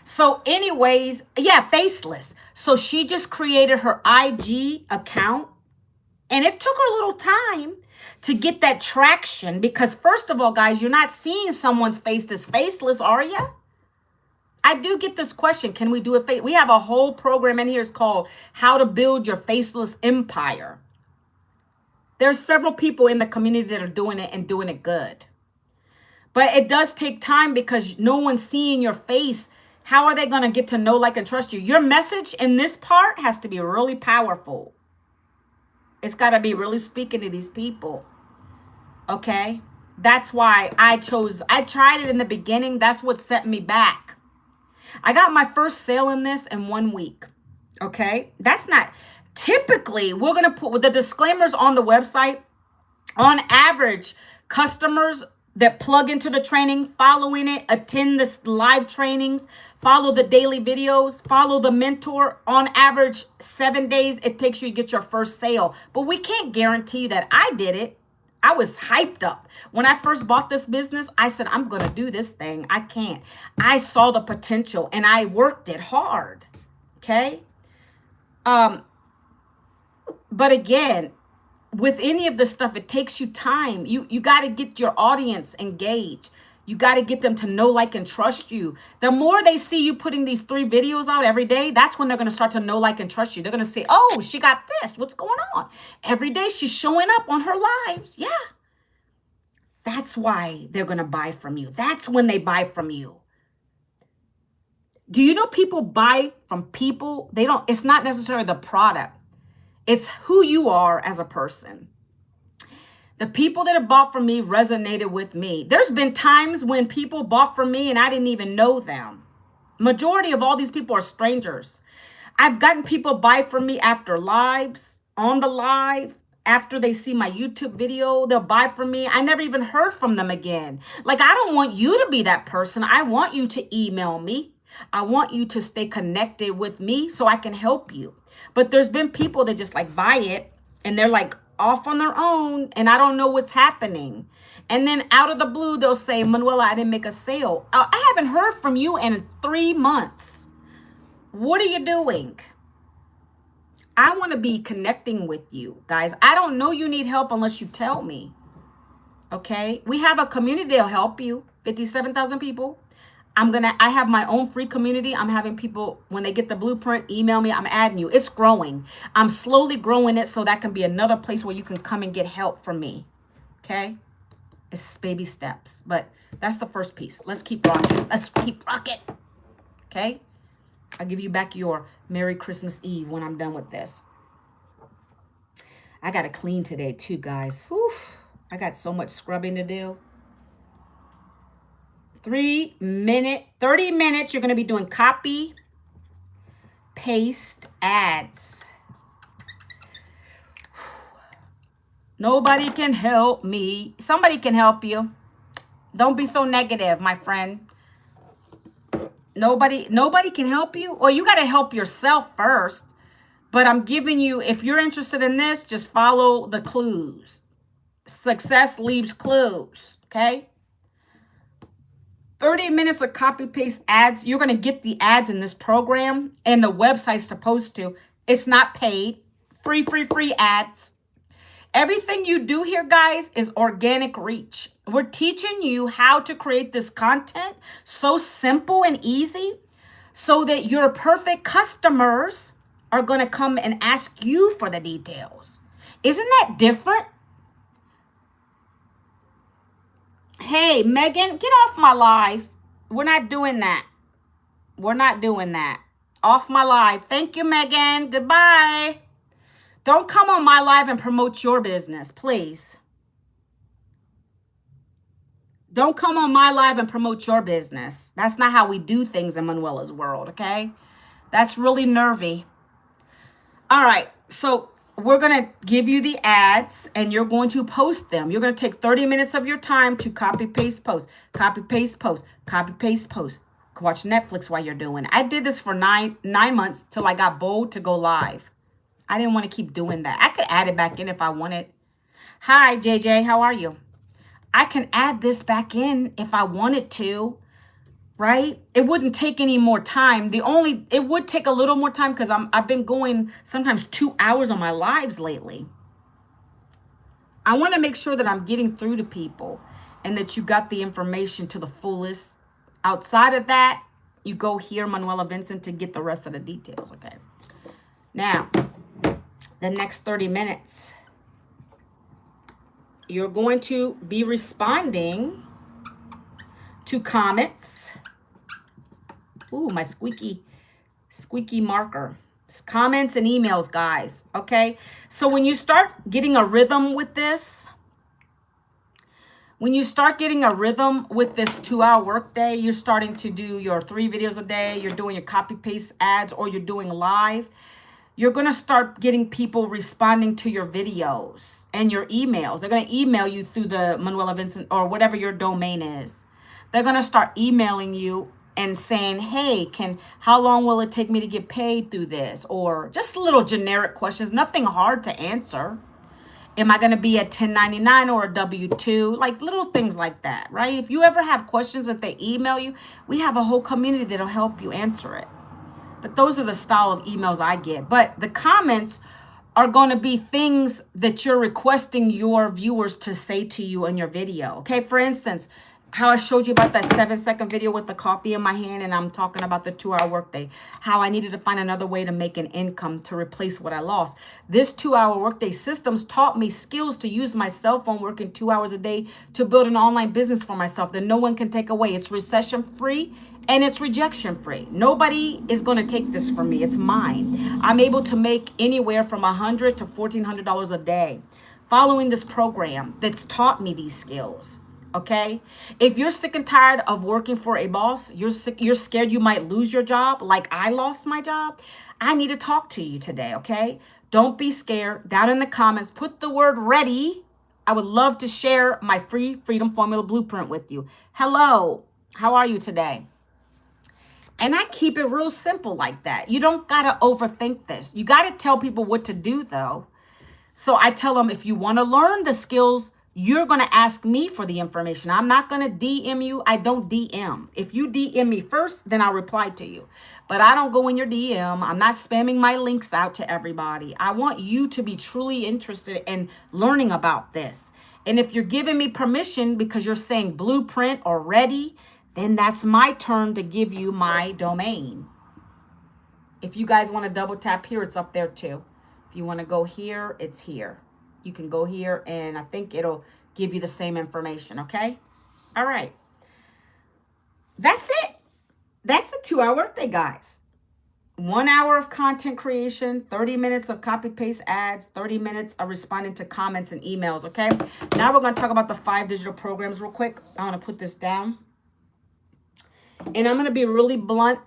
So anyways, yeah, faceless. So she just created her IG account. And it took her a little time to get that traction because, first of all, guys, you're not seeing someone's face that's faceless, are you? I do get this question. Can we do it? We have a whole program in here. It's called How to Build Your Faceless Empire. There's several people in the community that are doing it and doing it good. But it does take time because no one's seeing your face. How are they going to get to know, like, and trust you? Your message in this part has to be really powerful. It's got to be really speaking to these people. Okay? That's why I tried it in the beginning. That's what set me back. I got my first sale in this in 1 week. Okay? That's not, typically, we're going to put with the disclaimers on the website. On average, customers that plug into the training, following it, attend the live trainings, follow the daily videos, follow the mentor. On average, 7 days it takes you to get your first sale. But we can't guarantee that. I did it. I was hyped up. When I first bought this business, I said, I'm going to do this thing. I can't. I saw the potential and I worked it hard. Okay? But again, with any of this stuff, it takes you time. You got to get your audience engaged. You got to get them to know, like, and trust you. The more they see you putting these 3 videos out every day, that's when they're going to start to know, like, and trust you. They're going to say, oh, she got this. What's going on? Every day she's showing up on her lives. Yeah. That's why they're going to buy from you. That's when they buy from you. Do you know people buy from people? It's not necessarily the product. It's who you are as a person. The people that have bought from me resonated with me. There's been times when people bought from me and I didn't even know them. Majority of all these people are strangers. I've gotten people buy from me after lives, on the live, after they see my YouTube video, they'll buy from me. I never even heard from them again. Like, I don't want you to be that person. I want you to email me. I want you to stay connected with me so I can help you. But there's been people that just like buy it and they're like off on their own and I don't know what's happening. And then out of the blue, they'll say, Manuela, I didn't make a sale. I haven't heard from you in 3 months. What are you doing? I want to be connecting with you, guys. I don't know you need help unless you tell me. Okay? We have a community that'll help you. 57,000 people. I have my own free community. I'm having people, when they get the blueprint, email me. I'm adding you. It's growing. I'm slowly growing it so that can be another place where you can come and get help from me. Okay? It's baby steps. But that's the first piece. Let's keep rocking. Let's keep rocking. Okay? I'll give you back your Merry Christmas Eve when I'm done with this. I got to clean today too, guys. Whew. I got so much scrubbing to do. 30 minutes, you're going to be doing copy, paste, ads. Nobody can help me. Somebody can help you. Don't be so negative, my friend. Nobody can help you. Or you got to help yourself first. But I'm giving you, if you're interested in this, just follow the clues. Success leaves clues, okay? 30 minutes of copy paste ads. You're going to get the ads in this program, and the website's supposed to. It's not paid. Free ads. Everything you do here, guys, is organic reach. We're teaching you how to create this content so simple and easy so that your perfect customers are going to come and ask you for the details. Isn't that different? Hey, Megan, get off my live. We're not doing that. We're not doing that. Off my live. Thank you, Megan. Goodbye. Don't come on my live and promote your business, please. Don't come on my live and promote your business. That's not how we do things in Manuela's world, okay? That's really nervy. All right, so we're going to give you the ads and you're going to post them. You're going to take 30 minutes of your time to copy, paste, post, copy, paste, post, copy, paste, post. Watch Netflix while you're doing it. I did this for nine months till I got bold to go live. I didn't want to keep doing that. I could add it back in if I wanted. Hi, JJ, how are you? I can add this back in if I wanted to, right? It wouldn't take any more time. It would take a little more time because I've been going sometimes 2 hours on my lives lately. I want to make sure that I'm getting through to people and that you got the information to the fullest. Outside of that, you go here, Manuela Vincent, to get the rest of the details, okay? Now, the next 30 minutes, you're going to be responding to comments. Ooh, my squeaky marker. It's comments and emails, guys, okay? So when you start getting a rhythm with this, when you start getting a rhythm with this 2-hour workday, you're starting to do your 3 videos a day, you're doing your copy paste ads, or you're doing live, you're going to start getting people responding to your videos and your emails. They're going to email you through the Manuela Vincent or whatever your domain is. They're going to start emailing you and saying, hey, how long will it take me to get paid through this? Or just little generic questions, nothing hard to answer. Am I going to be at 1099 or a W-2? Like little things like that, right? If you ever have questions that they email you, we have a whole community that'll help you answer it. But those are the style of emails I get. But the comments are going to be things that you're requesting your viewers to say to you in your video. Okay, for instance, how I showed you about that 7-second video with the coffee in my hand and I'm talking about the 2-hour workday, how I needed to find another way to make an income to replace what I lost. This 2-hour workday systems taught me skills to use my cell phone working 2 hours a day to build an online business for myself that no one can take away. It's recession free and it's rejection free. Nobody is going to take this from me. It's mine. I'm able to make anywhere from $100 to $1,400 a day following this program that's taught me these skills. Okay, if you're sick and tired of working for a boss, you're scared you might lose your job like I lost my job, I need to talk to you today, okay? Don't be scared. Down in the comments, put the word ready. I would love to share my free Freedom Formula Blueprint with you. Hello, how are you today? And I keep it real simple like that. You don't got to overthink this. You got to tell people what to do, though. So I tell them, if you want to learn the skills, you're going to ask me for the information. I'm not going to DM you. I don't DM. If you DM me first, then I'll reply to you. But I don't go in your DM. I'm not spamming my links out to everybody. I want you to be truly interested in learning about this. And if you're giving me permission because you're saying blueprint or ready, then that's my turn to give you my domain. If you guys want to double tap here, it's up there too. If you want to go here, it's here. You can go here and I think it'll give you the same information, okay? All right. That's it. That's the 2-hour workday, guys. 1 hour of content creation, 30 minutes of copy paste ads, 30 minutes of responding to comments and emails, okay? Now we're going to talk about the 5 digital programs real quick. I want to put this down. And I'm going to be really blunt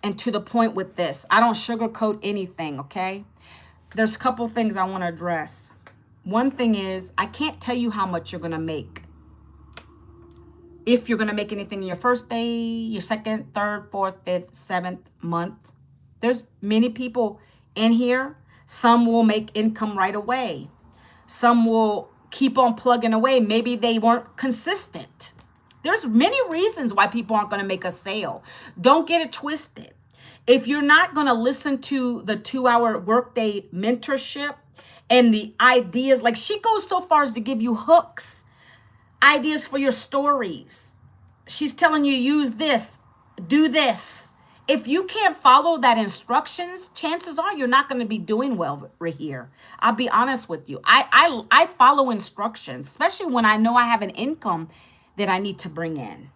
and to the point with this. I don't sugarcoat anything, okay? There's a couple things I want to address. One thing is, I can't tell you how much you're going to make. If you're going to make anything in your first day, your second, third, fourth, fifth, seventh month. There's many people in here. Some will make income right away. Some will keep on plugging away. Maybe they weren't consistent. There's many reasons why people aren't going to make a sale. Don't get it twisted. If you're not going to listen to the 2-hour workday mentorship and the ideas, like she goes so far as to give you hooks, ideas for your stories. She's telling you, use this, do this. If you can't follow that instructions, chances are you're not going to be doing well right here. I'll be honest with you. I follow instructions, especially when I know I have an income that I need to bring in.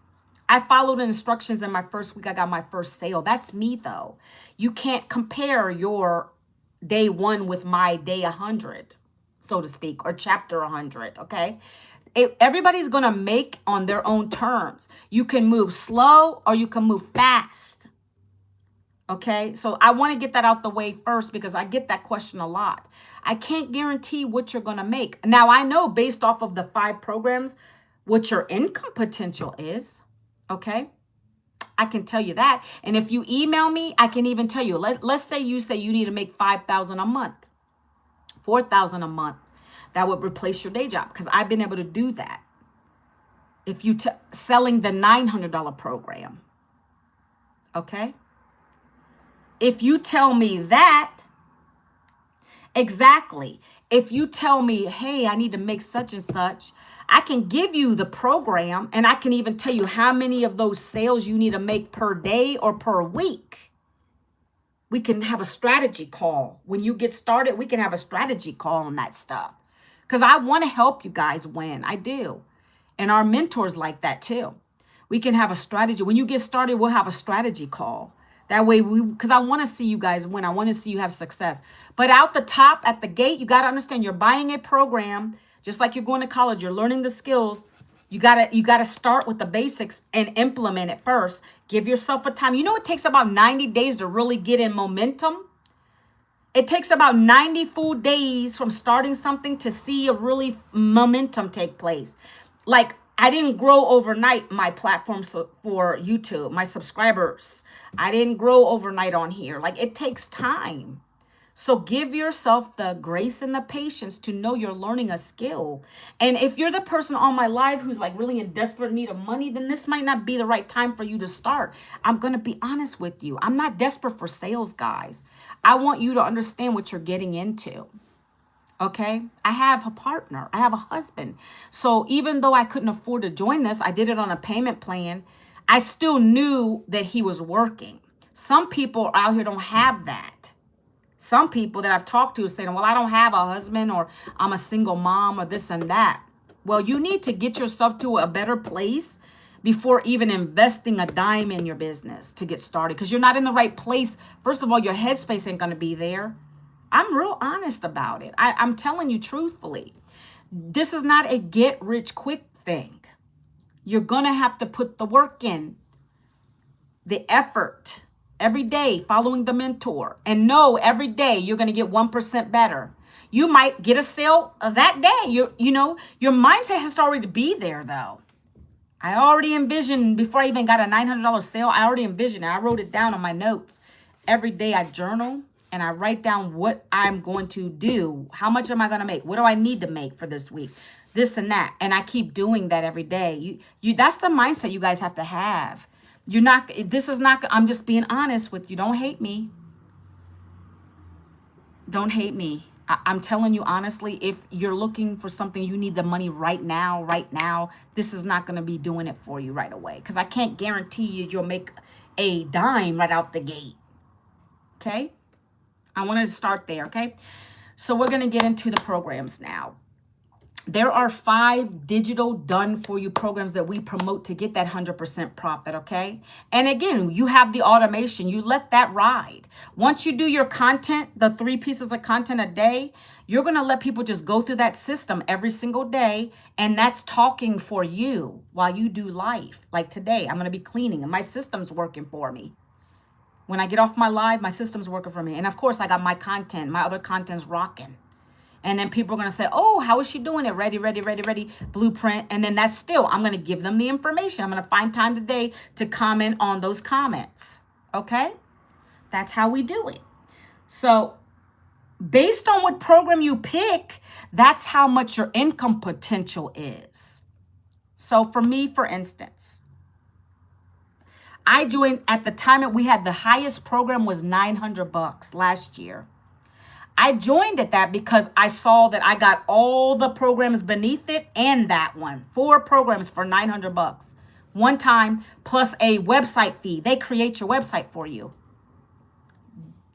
I followed instructions in my first week. I got my first sale. That's me though. You can't compare your day 1 with my day 100, so to speak, or chapter 100, okay? Everybody's going to make on their own terms. You can move slow or you can move fast. Okay, so I want to get that out the way first because I get that question a lot. I can't guarantee what you're going to make. Now, I know based off of the 5 programs what your income potential is. Okay, I can tell you that. And if you email me, I can even tell you. Let's say you need to make $5,000 a month, $4,000 a month. That would replace your day job because I've been able to do that. If you selling the $900 program, okay? If you tell me that, exactly. If you tell me, hey, I need to make such and such, I can give you the program and I can even tell you how many of those sales you need to make per day or per week. We can have a strategy call. When you get started, we can have a strategy call on that stuff. Because I want to help you guys win. I do. And our mentors like that too. We can have a strategy. When you get started, we'll have a strategy call. That way, because I want to see you guys win. I want to see you have success. But out the top, at the gate, you got to understand you're buying a program, just like you're going to college, you're learning the skills. You gotta start with the basics and implement it first. Give yourself a time. You know, it takes about 90 days to really get in momentum. It takes about 90 full days from starting something to see a really momentum take place. Like, I didn't grow overnight my platform for YouTube, my subscribers. I didn't grow overnight on here. Like, it takes time. So give yourself the grace and the patience to know you're learning a skill. And if you're the person on my live who's like really in desperate need of money, then this might not be the right time for you to start. I'm going to be honest with you. I'm not desperate for sales, guys. I want you to understand what you're getting into. Okay, I have a partner. I have a husband. So even though I couldn't afford to join this, I did it on a payment plan. I still knew that he was working. Some people out here don't have that. Some people that I've talked to are saying, well, I don't have a husband, or I'm a single mom, or this and that. Well, you need to get yourself to a better place before even investing a dime in your business to get started, because you're not in the right place. First of all, your headspace ain't going to be there. I'm real honest about it. I'm telling you truthfully. This is not a get rich quick thing. You're going to have to put the work in, the effort. Every day following the mentor, and know every day you're going to get 1% better. You might get a sale that day. You know, your mindset has to already be there though. I already envisioned before I even got a $900 sale. I already envisioned it. I wrote it down on my notes. Every day I journal and I write down what I'm going to do. How much am I going to make? What do I need to make for this week? This and that. And I keep doing that every day. That's the mindset you guys have to have. I'm just being honest with you. Don't hate me. Don't hate me. I'm telling you honestly, if you're looking for something, you need the money right now, this is not going to be doing it for you right away. Because I can't guarantee you'll make a dime right out the gate. Okay? I want to start there, okay? So we're going to get into the programs now. There are 5 digital done-for-you programs that we promote to get that 100% profit, okay? And again, you have the automation. You let that ride. Once you do your content, the 3 pieces of content a day, you're going to let people just go through that system every single day, and that's talking for you while you do life. Like today, I'm going to be cleaning, and my system's working for me. When I get off my live, my system's working for me. And of course, I got my content. My other content's rocking. And then people are going to say, oh, how is she doing it? Ready, blueprint. And then that's still, I'm going to give them the information. I'm going to find time today to comment on those comments. Okay? That's how we do it. So based on what program you pick, that's how much your income potential is. So for me, for instance, I joined at the time that we had the highest program was $900 last year. I joined at that because I saw that I got all the programs beneath it and that one. 4 programs for $900. One time plus a website fee. They create your website for you.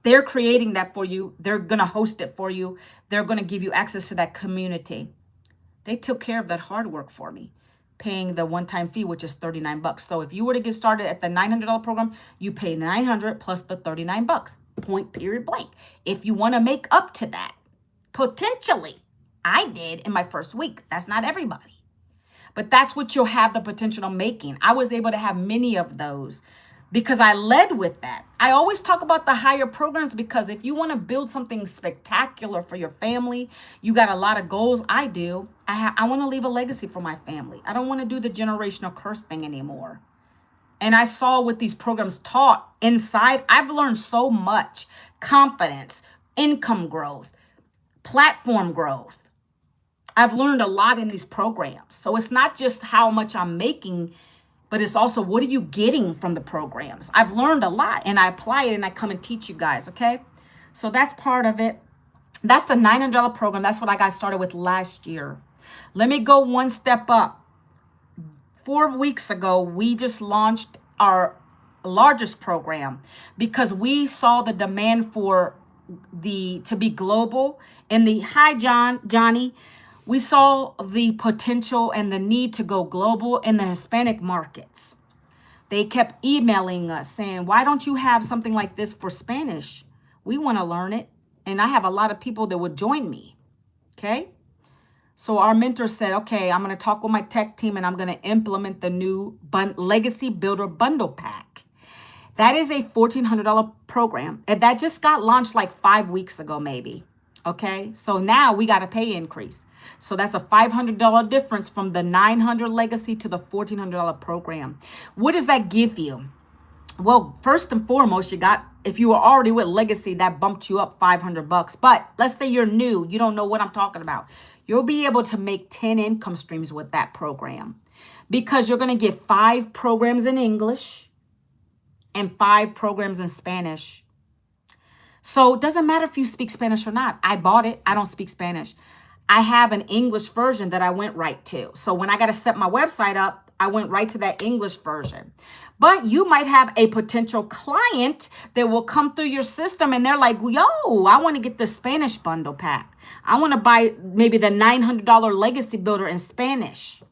They're creating that for you. They're going to host it for you. They're going to give you access to that community. They took care of that hard work for me, paying the one-time fee, which is $39. So if you were to get started at the $900 program, you pay $900 plus the $39. Point, period, blank. If you want to make up to that, potentially, I did in my first week. That's not everybody. But that's what you'll have the potential of making. I was able to have many of those because I led with that. I always talk about the higher programs because if you want to build something spectacular for your family, you got a lot of goals. I do. I want to leave a legacy for my family. I don't want to do the generational curse thing anymore. And I saw what these programs taught inside. I've learned so much: confidence, income growth, platform growth. I've learned a lot in these programs. So it's not just how much I'm making, but it's also what are you getting from the programs. I've learned a lot and I apply it and I come and teach you guys, okay? So that's part of it. That's the $900 program. That's what I got started with last year. Let me go one step up. 4 weeks ago, we just launched our largest program because we saw the demand for to be global. And Johnny, we saw the potential and the need to go global in the Hispanic markets. They kept emailing us saying, why don't you have something like this for Spanish? We want to learn it. And I have a lot of people that would join me. Okay. So our mentor said, okay, I'm going to talk with my tech team and I'm going to implement the new Legacy Builder Bundle Pack. That is a $1,400 program. And that just got launched like 5 weeks ago, maybe. Okay. So now we got a pay increase. So that's a $500 difference from the $900 Legacy to the $1,400 program. What does that give you? Well, first and foremost, if you were already with Legacy, that bumped you up $500. But let's say you're new, you don't know what I'm talking about. You'll be able to make 10 income streams with that program because you're going to get 5 programs in English and 5 programs in Spanish. So it doesn't matter if you speak Spanish or not. I bought it. I don't speak Spanish. I have an English version that I went right to. So when I got to set my website up, I went right to that English version. But you might have a potential client that will come through your system and they're like, yo, I want to get the Spanish bundle pack. I want to buy maybe the $900 Legacy Builder in Spanish.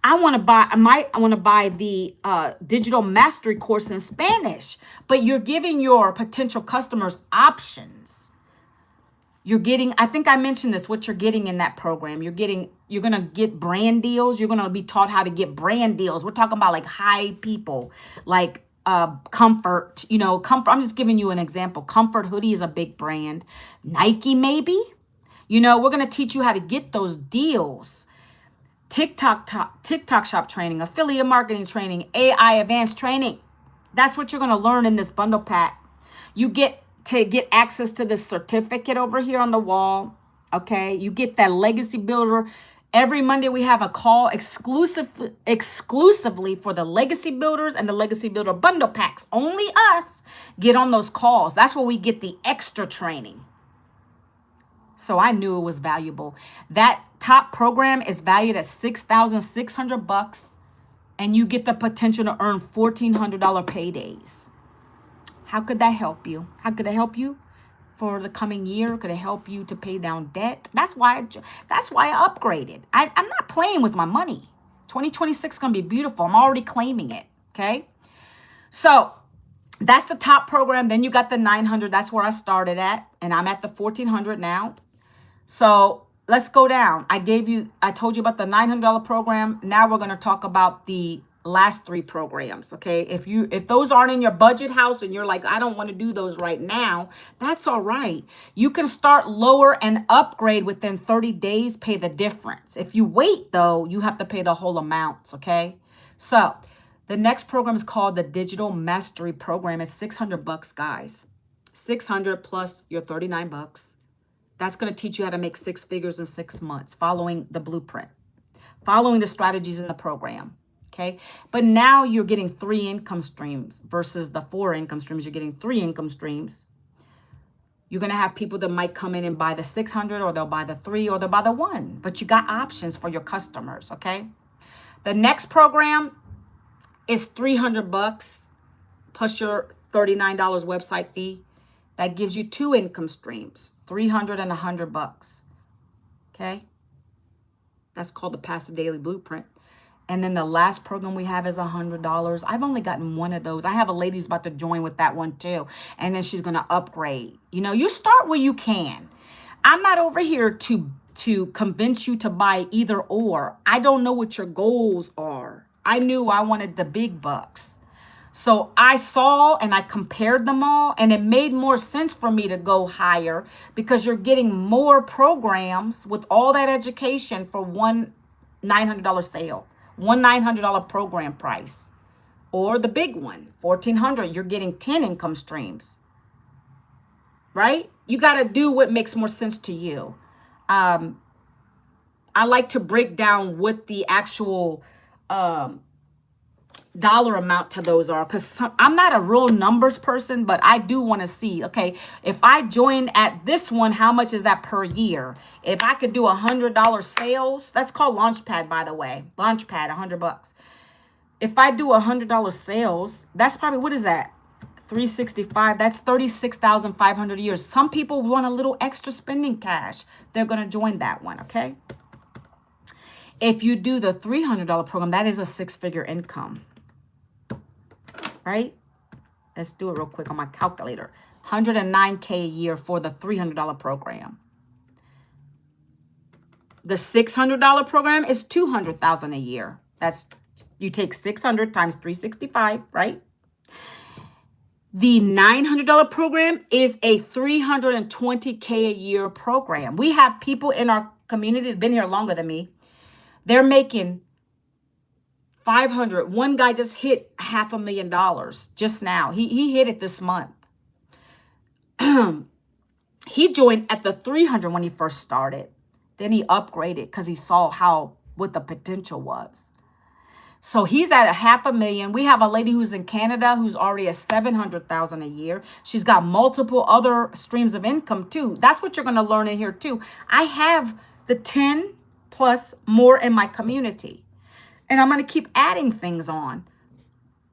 I want to buy the digital mastery course in Spanish. But you're giving your potential customers options. You're getting, I think I mentioned this, what you're getting in that program. You're going to get brand deals. You're going to be taught how to get brand deals. We're talking about like high people, like Comfort, Comfort. I'm just giving you an example. Comfort Hoodie is a big brand. Nike, maybe. We're going to teach you how to get those deals. TikTok shop training, affiliate marketing training, AI advanced training. That's what you're going to learn in this bundle pack. You get to get access to this certificate over here on the wall. Okay. You get that Legacy Builder. Every Monday we have a call exclusively for the Legacy Builders and the Legacy Builder bundle packs. Only us get on those calls. That's where we get the extra training. So I knew it was valuable. That top program is valued at $6,600 and you get the potential to earn $1,400 paydays. How could that help you? How could it help you for the coming year? Could it help you to pay down debt? That's why I upgraded. I'm not playing with my money. 2026 is going to be beautiful. I'm already claiming it. Okay. So that's the top program. Then you got the 900. That's where I started at. And I'm at the 1,400 now. So let's go down. I told you about the $900 program. Now we're going to talk about the last 3 programs. Okay. If those aren't in your budget house and you're like, I don't want to do those right now, that's all right. You can start lower and upgrade within 30 days, pay the difference. If you wait though, you have to pay the whole amounts. Okay. So the next program is called the Digital Mastery Program. It's $600, guys. $600 plus your $39. That's going to teach you how to make 6 figures in 6 months, following the blueprint, following the strategies in the program. Okay. But now you're getting 3 income streams versus the 4 income streams. You're getting 3 income streams. You're going to have people that might come in and buy the 600, or they'll buy the 3, or they'll buy the 1, but you got options for your customers. Okay. The next program is $300 plus your $39 website fee. That gives you 2 income streams, $300 and $100. Okay. That's called the Passive Daily Blueprint. And then the last program we have is $100. I've only gotten 1 of those. I have a lady who's about to join with that one too. And then she's going to upgrade. You know, you start where you can. I'm not over here to convince you to buy either or. I don't know what your goals are. I knew I wanted the big bucks. So I saw and I compared them all, and it made more sense for me to go higher because you're getting more programs with all that education for one $900 sale. One $900 program price, or the big one, $1,400. You're getting 10 income streams, right? You got to do what makes more sense to you. I like to break down what the actual dollar amount to those are, because I'm not a real numbers person, but I do want to see, okay, if I join at this one, how much is that per year? If I could do $100 sales, that's called Launchpad, by the way, Launchpad, $100. If I do $100 sales, that's probably, what is that? 365, that's 36,500 a year. Some people want a little extra spending cash. They're going to join that one. Okay. If you do the $300 program, that is a 6-figure income. Right? Let's do it real quick on my calculator. $109K a year for the $300 program. The $600 program is $200,000 a year. That's, you take 600 times 365, right? The $900 program is a $320K a year program. We have people in our community that have been here longer than me. They're making 500. One guy just hit $500,000 just now. He hit it this month. He joined at the 300 when he first started. Then he upgraded because he saw what the potential was. So he's at $500,000. We have a lady who's in Canada who's already at $700,000 a year. She's got multiple other streams of income too. That's what you're going to learn in here too. I have the 10 plus more in my community. And I'm going to keep adding things on.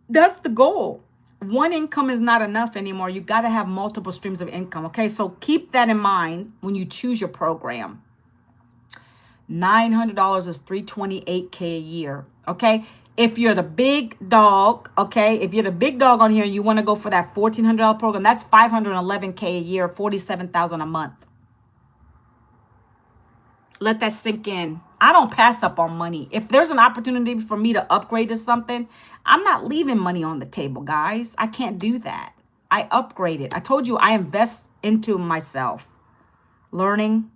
That's the goal. One income is not enough anymore. You got to have multiple streams of income. Okay, so keep that in mind when you choose your program. $900 is $328K a year. Okay, if you're the big dog, okay, if you're the big dog on here and you want to go for that $1,400 program, that's $511K a year, $47,000 a month. Let that sink in. I don't pass up on money. If there's an opportunity for me to upgrade to something, I'm not leaving money on the table, guys. I can't do that. I upgrade it. I told you I invest into myself, learning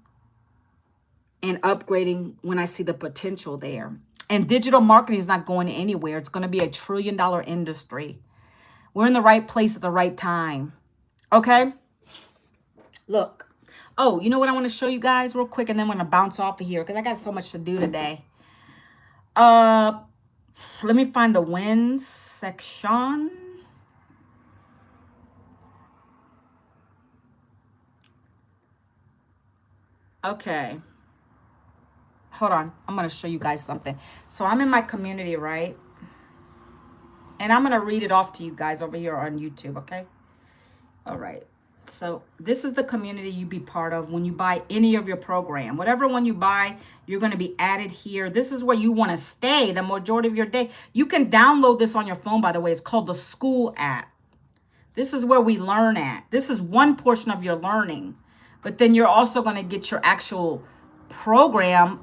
and upgrading when I see the potential there. And digital marketing is not going anywhere. It's going to be a $1 trillion industry. We're in the right place at the right time. Okay? Look. Oh, you know what I want to show you guys real quick, and then I'm going to bounce off of here because I got so much to do today. Let me find the wins section. Okay. Hold on. I'm going to show you guys something. So I'm in my community, right? And I'm going to read it off to you guys over here on YouTube, okay? All right. So this is the community you be part of when you buy any of your program. Whatever one you buy, you're going to be added here. This is where you want to stay the majority of your day. You can download this on your phone, by the way. It's called the school app. This is where we learn at. This is one portion of your learning. But then you're also going to get your actual program,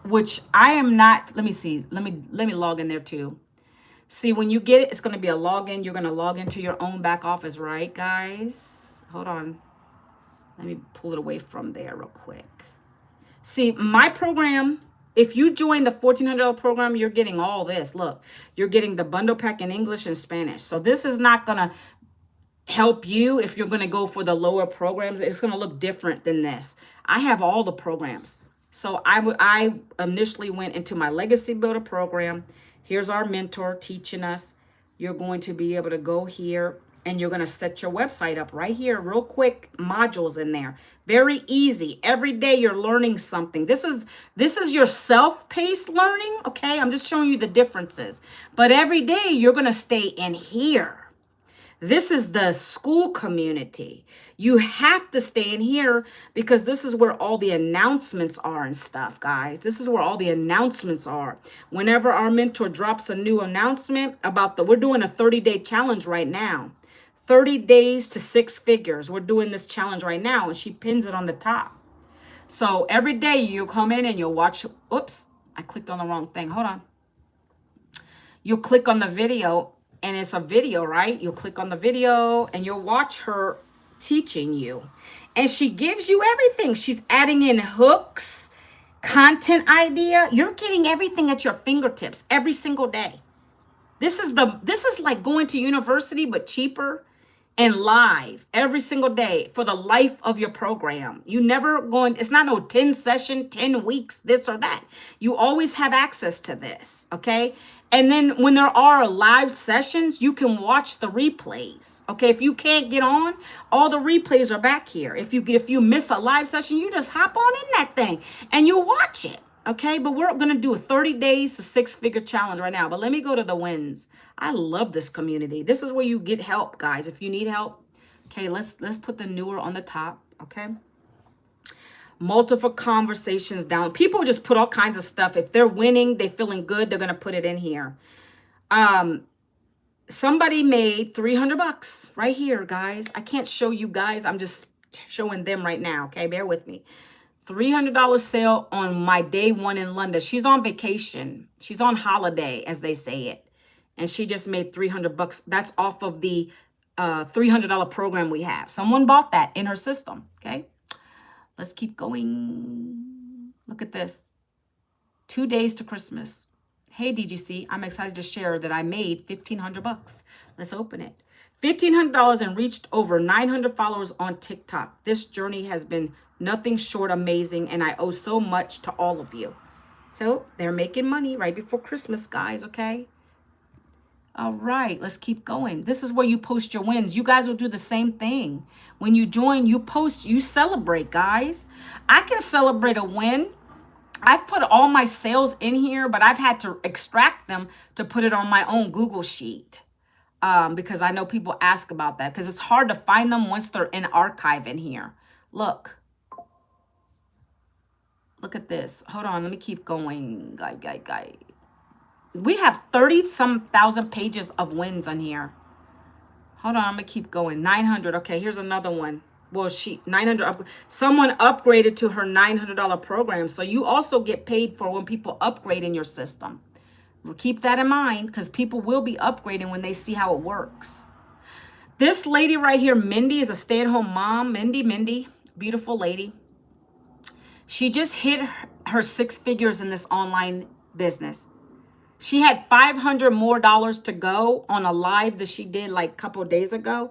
which I am not. Let me see. Let me log in there too. See, when you get it, it's going to be a login. You're going to log into your own back office, right, guys? Hold on. Let me pull it away from there real quick. See, my program, if you join the $1,400 program, you're getting all this. Look, you're getting the bundle pack in English and Spanish. So this is not going to help you if you're going to go for the lower programs. It's going to look different than this. I have all the programs. So I initially went into my Legacy Builder program. Here's our mentor teaching us. You're going to be able to go here and you're going to set your website up right here, real quick, modules in there. Very easy. Every day you're learning something. This is your self-paced learning, okay? I'm just showing you the differences. But every day you're going to stay in here. This is the school community. You have to stay in here because this is where all the announcements are and stuff, guys. This is where all the announcements are. Whenever our mentor drops a new announcement about we're doing a 30-day challenge right now. 30 days to 6 figures. We're doing this challenge right now, and she pins it on the top. So every day you come in and you'll watch. Oops, I clicked on the wrong thing. Hold on. You'll click on the video, and it's a video, right? You'll click on the video and you'll watch her teaching you. And she gives you everything. She's adding in hooks, content idea. You're getting everything at your fingertips every single day. This is like going to university, but cheaper and live every single day for the life of your program. You never going, it's not no 10 session, 10 weeks, this or that. You always have access to this, okay? And then when there are live sessions, you can watch the replays, okay? If you can't get on, all the replays are back here. If you miss a live session, you just hop on in that thing and you watch it. Okay, but we're going to do a 30 days to 6-figure challenge right now. But let me go to the wins. I love this community. This is where you get help, guys. If you need help, okay, let's put the newer on the top, okay? Multiple conversations down. People just put all kinds of stuff. If they're winning, they're feeling good, they're going to put it in here. Somebody made $300 right here, guys. I can't show you guys. I'm just showing them right now, okay? Bear with me. $300 sale on my day one in London. She's on vacation. She's on holiday, as they say it. And she just made $300. That's off of the $300 program we have. Someone bought that in her system, okay? Let's keep going. Look at this. 2 days to Christmas. Hey, DGC, I'm excited to share that I made $1,500. Let's open it. $1,500 and reached over 900 followers on TikTok. This journey has been nothing short amazing, and I owe so much to all of you. So they're making money right before Christmas, guys, okay? All right, let's keep going. This is where you post your wins. You guys will do the same thing. When you join, you post, you celebrate, guys. I can celebrate a win. I've put all my sales in here, but I've had to extract them to put it on my own Google sheet. Because I know people ask about that because it's hard to find them once they're in archive in here. Look at this. Hold on, let me keep going. Guy. We have 30-some thousand pages of wins on here. Hold on, I'm gonna keep going. 900. Okay, here's another one. Well, 900. Someone upgraded to her $900 program, so you also get paid for when people upgrade in your system. Keep that in mind because people will be upgrading when they see how it works. This lady right here, Mindy, is a stay-at-home mom. Mindy, beautiful lady. She just hit her 6 figures in this online business. She had $500 more to go on a live that she did like a couple of days ago.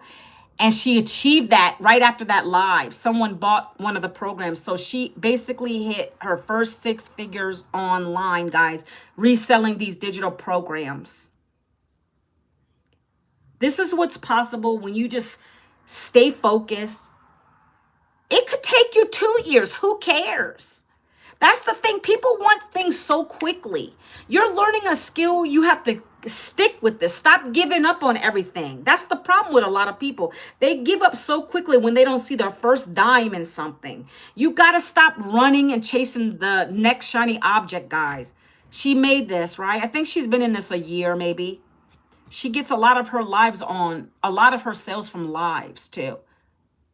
And she achieved that right after that live. Someone bought one of the programs. So she basically hit her first 6 figures online, guys, reselling these digital programs. This is what's possible when you just stay focused. It could take you 2 years. Who cares? That's the thing. People want things so quickly. You're learning a skill. You have to stick with this. Stop giving up on everything. That's the problem with a lot of people. They give up so quickly when they don't see their first dime in something. You got to stop running and chasing the next shiny object, guys. She made this, right? I think she's been in this a year, maybe. She gets a lot of her lives on, a lot of her sales from lives too.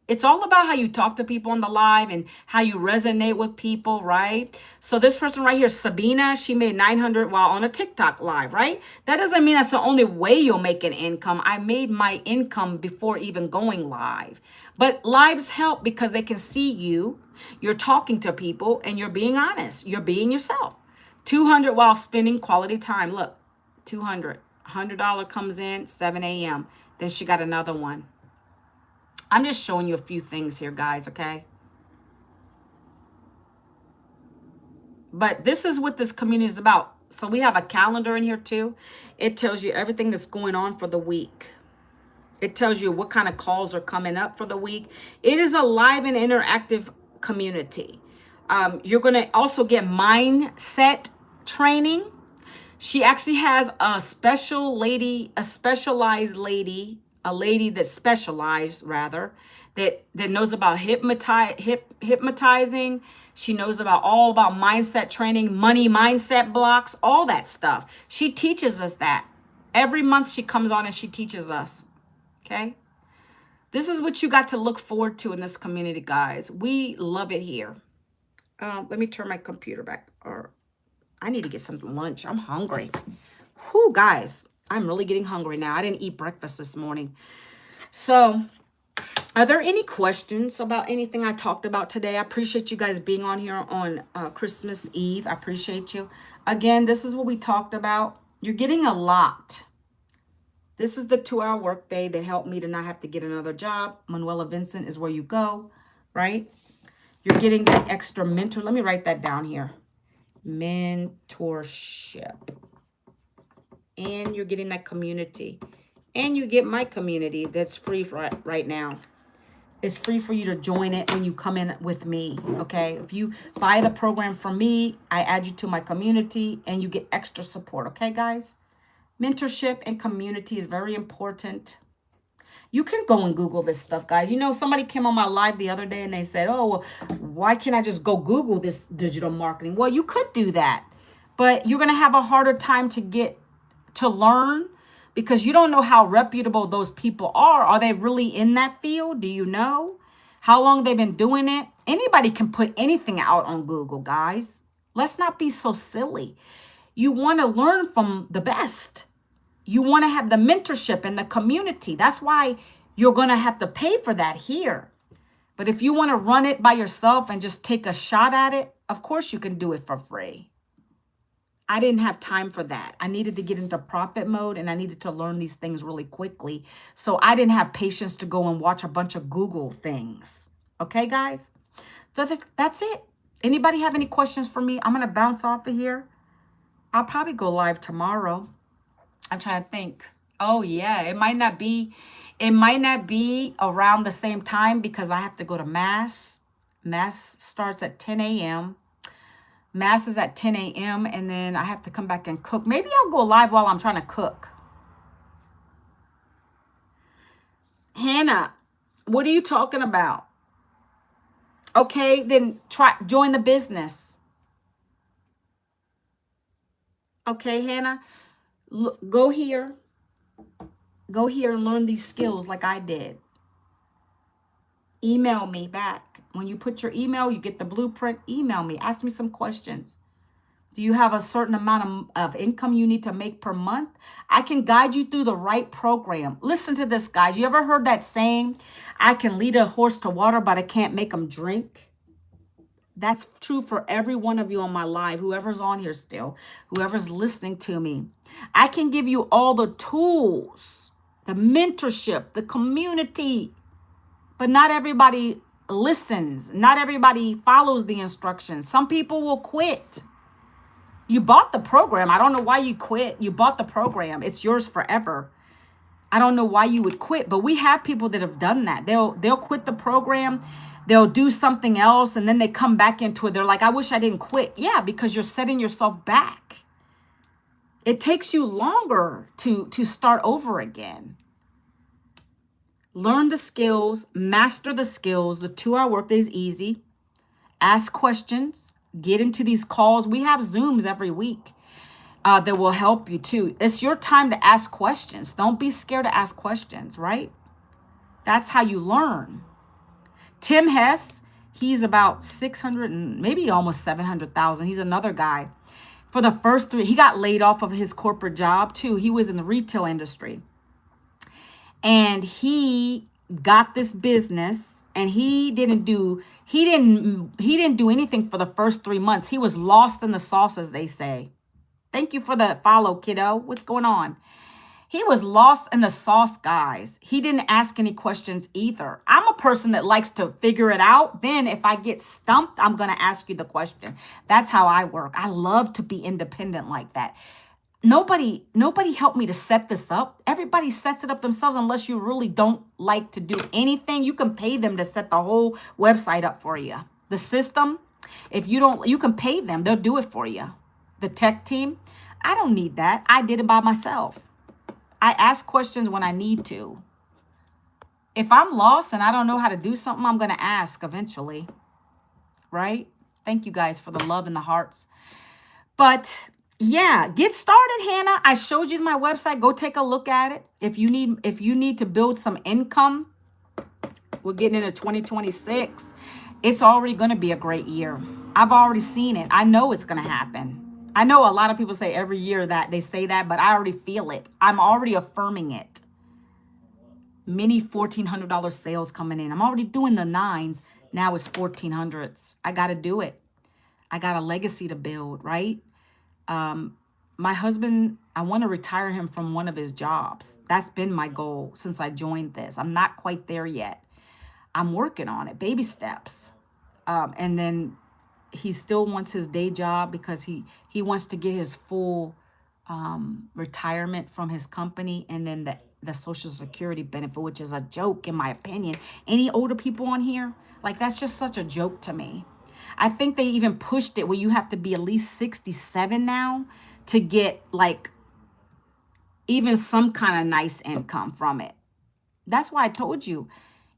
It's all about how you talk to people on the live and how you resonate with people, right? So this person right here, Sabina, she made 900 while on a TikTok live, right? That doesn't mean that's the only way you'll make an income. I made my income before even going live. But lives help because they can see you, you're talking to people, and you're being honest. You're being yourself. 200 while spending quality time. Look, 200. $100 comes in, 7 a.m. Then she got another one. I'm just showing you a few things here, guys, okay? But this is what this community is about. So we have a calendar in here too. It tells you everything that's going on for the week. It tells you what kind of calls are coming up for the week. It is a live and interactive community. You're going to also get mindset training. She actually has a specialized lady, a lady that's specialized rather, that knows about hypnotizing. She knows all about mindset training, money mindset blocks, all that stuff. She teaches us that. Every month she comes on and she teaches us. Okay? This is what you got to look forward to in this community, guys. We love it here. Let me turn my computer back. Or I need to get some lunch. I'm hungry. Whew, guys, I'm really getting hungry now. I didn't eat breakfast this morning. So, are there any questions about anything I talked about today? I appreciate you guys being on here on Christmas Eve. I appreciate you. Again, this is what we talked about. You're getting a lot. This is the 2-hour workday that helped me to not have to get another job. Manuela Vincent is where you go, right? You're getting that extra mentor. Let me write that down here. Mentorship. And you're getting that community. And you get my community that's free for right now. It's free for you to join it when you come in with me, okay? If you buy the program from me, I add you to my community and you get extra support, okay, guys? Mentorship and community is very important. You can go and Google this stuff, guys. You know, somebody came on my live the other day and they said, oh, well, why can't I just go Google this digital marketing? Well, you could do that, but you're going to have a harder time to learn because you don't know how reputable those people are. Are they really in that field? Do you know how long they've been doing it? Anybody can put anything out on Google, guys. Let's not be so silly. You want to learn from the best. You want to have the mentorship and the community. That's why you're going to have to pay for that here. But if you want to run it by yourself and just take a shot at it, of course you can do it for free. I didn't have time for that. I needed to get into profit mode and I needed to learn these things really quickly. So I didn't have patience to go and watch a bunch of Google things. Okay, guys? So that's it. Anybody have any questions for me? I'm going to bounce off of here. I'll probably go live tomorrow. I'm trying to think. Oh, yeah. It might not be around the same time because I have to go to Mass. Mass starts at 10 a.m. Mass is at 10 a.m. and then I have to come back and cook. Maybe I'll go live while I'm trying to cook. Hannah, what are you talking about? Okay, then join the business. Okay, Hannah, go here and learn these skills like I did. Email me back. When you put your email, you get the blueprint. Email me. Ask me some questions. Do you have a certain amount of income you need to make per month? I can guide you through the right program. Listen to this, guys. You ever heard that saying, I can lead a horse to water, but I can't make him drink? That's true for every one of you on my live, whoever's on here still, whoever's listening to me. I can give you all the tools, the mentorship, the community, but not everybody listens. Not everybody follows the instructions. Some people will quit. You bought the program. I don't know why you quit. You bought the program. It's yours forever. I don't know why you would quit, but we have people that have done that. They'll quit the program. They'll do something else and then they come back into it. They're like, I wish I didn't quit. Yeah, because you're setting yourself back. It takes you longer to start over again. Learn the skills, master the skills. The 2-hour workday is easy. Ask questions, get into these calls. We have Zooms every week that will help you too. It's your time to ask questions. Don't be scared to ask questions, right? That's how you learn. Tim Hess, he's about 600 and maybe almost 700,000. He's another guy. For the first 3, he got laid off of his corporate job too. He was in the retail industry. And he got this business and he didn't do anything for the first 3 months. He was lost in the sauce, as they say. Thank you for the follow, kiddo. What's going on? He was lost in the sauce, guys. He didn't ask any questions either. I'm person that likes to figure it out. Then if I get stumped, I'm going to ask you the question. That's how I work. I love to be independent like that. Nobody helped me to set this up. Everybody sets it up themselves unless you really don't like to do anything. You can pay them to set the whole website up for you. The system, if you don't, you can pay them. They'll do it for you. The tech team, I don't need that. I did it by myself. I ask questions when I need to. If I'm lost and I don't know how to do something, I'm going to ask eventually. Right? Thank you guys for the love and the hearts. But yeah, get started, Hannah. I showed you my website. Go take a look at it. If you need to build some income, we're getting into 2026. It's already going to be a great year. I've already seen it. I know it's going to happen. I know a lot of people say every year that they say that, but I already feel it. I'm already affirming it. Many $1,400 sales coming in. I'm already doing the 9s. Now it's 1,400s. I got to do it. I got a legacy to build, right? My husband, I want to retire him from one of his jobs. That's been my goal since I joined this. I'm not quite there yet. I'm working on it, baby steps. And then he still wants his day job because he wants to get his full retirement from his company, and then the Social Security benefit, which is a joke in my opinion. Any older people on here? Like, that's just such a joke to me. I think they even pushed it where you have to be at least 67 now to get like even some kind of nice income from it. That's why I told you,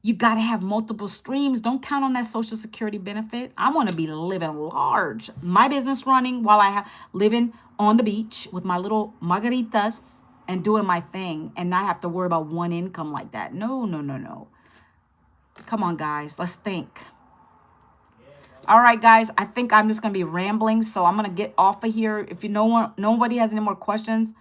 you got to have multiple streams. Don't count on that Social Security benefit. I want to be living large. My business running while I have living on the beach with my little margaritas and doing my thing and not have to worry about one income like that. No, no, no, no. Come on, guys. Let's think. All right, guys. I think I'm just going to be rambling, so I'm going to get off of here. If nobody has any more questions,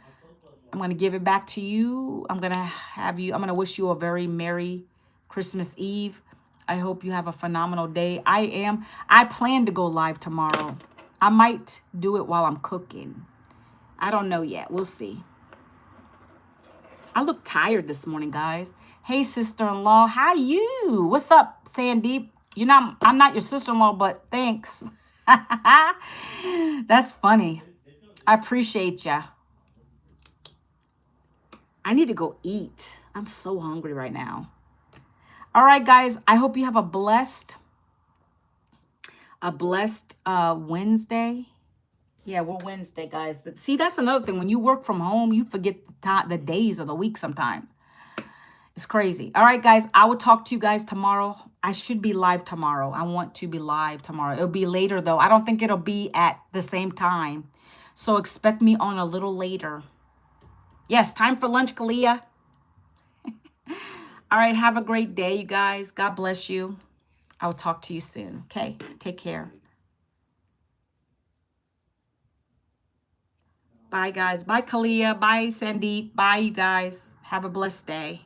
I'm going to give it back to you. I'm going to wish you a very Merry Christmas Eve. I hope you have a phenomenal day. I plan to go live tomorrow. I might do it while I'm cooking. I don't know yet. We'll see. I look tired this morning, guys. Hey, sister-in-law. How you? What's up, Sandeep? I'm not your sister-in-law, but thanks. That's funny. I appreciate ya. I need to go eat. I'm so hungry right now. All right, guys. I hope you have a blessed Wednesday. Yeah, we're Wednesday, guys. See, that's another thing. When you work from home, you forget the days of the week sometimes. It's crazy. All right, guys. I will talk to you guys tomorrow. I should be live tomorrow. I want to be live tomorrow. It'll be later, though. I don't think it'll be at the same time. So expect me on a little later. Yes, time for lunch, Kalia. All right, have a great day, you guys. God bless you. I'll talk to you soon. Okay, take care. Bye, guys. Bye, Kalia. Bye, Sandeep. Bye, you guys. Have a blessed day.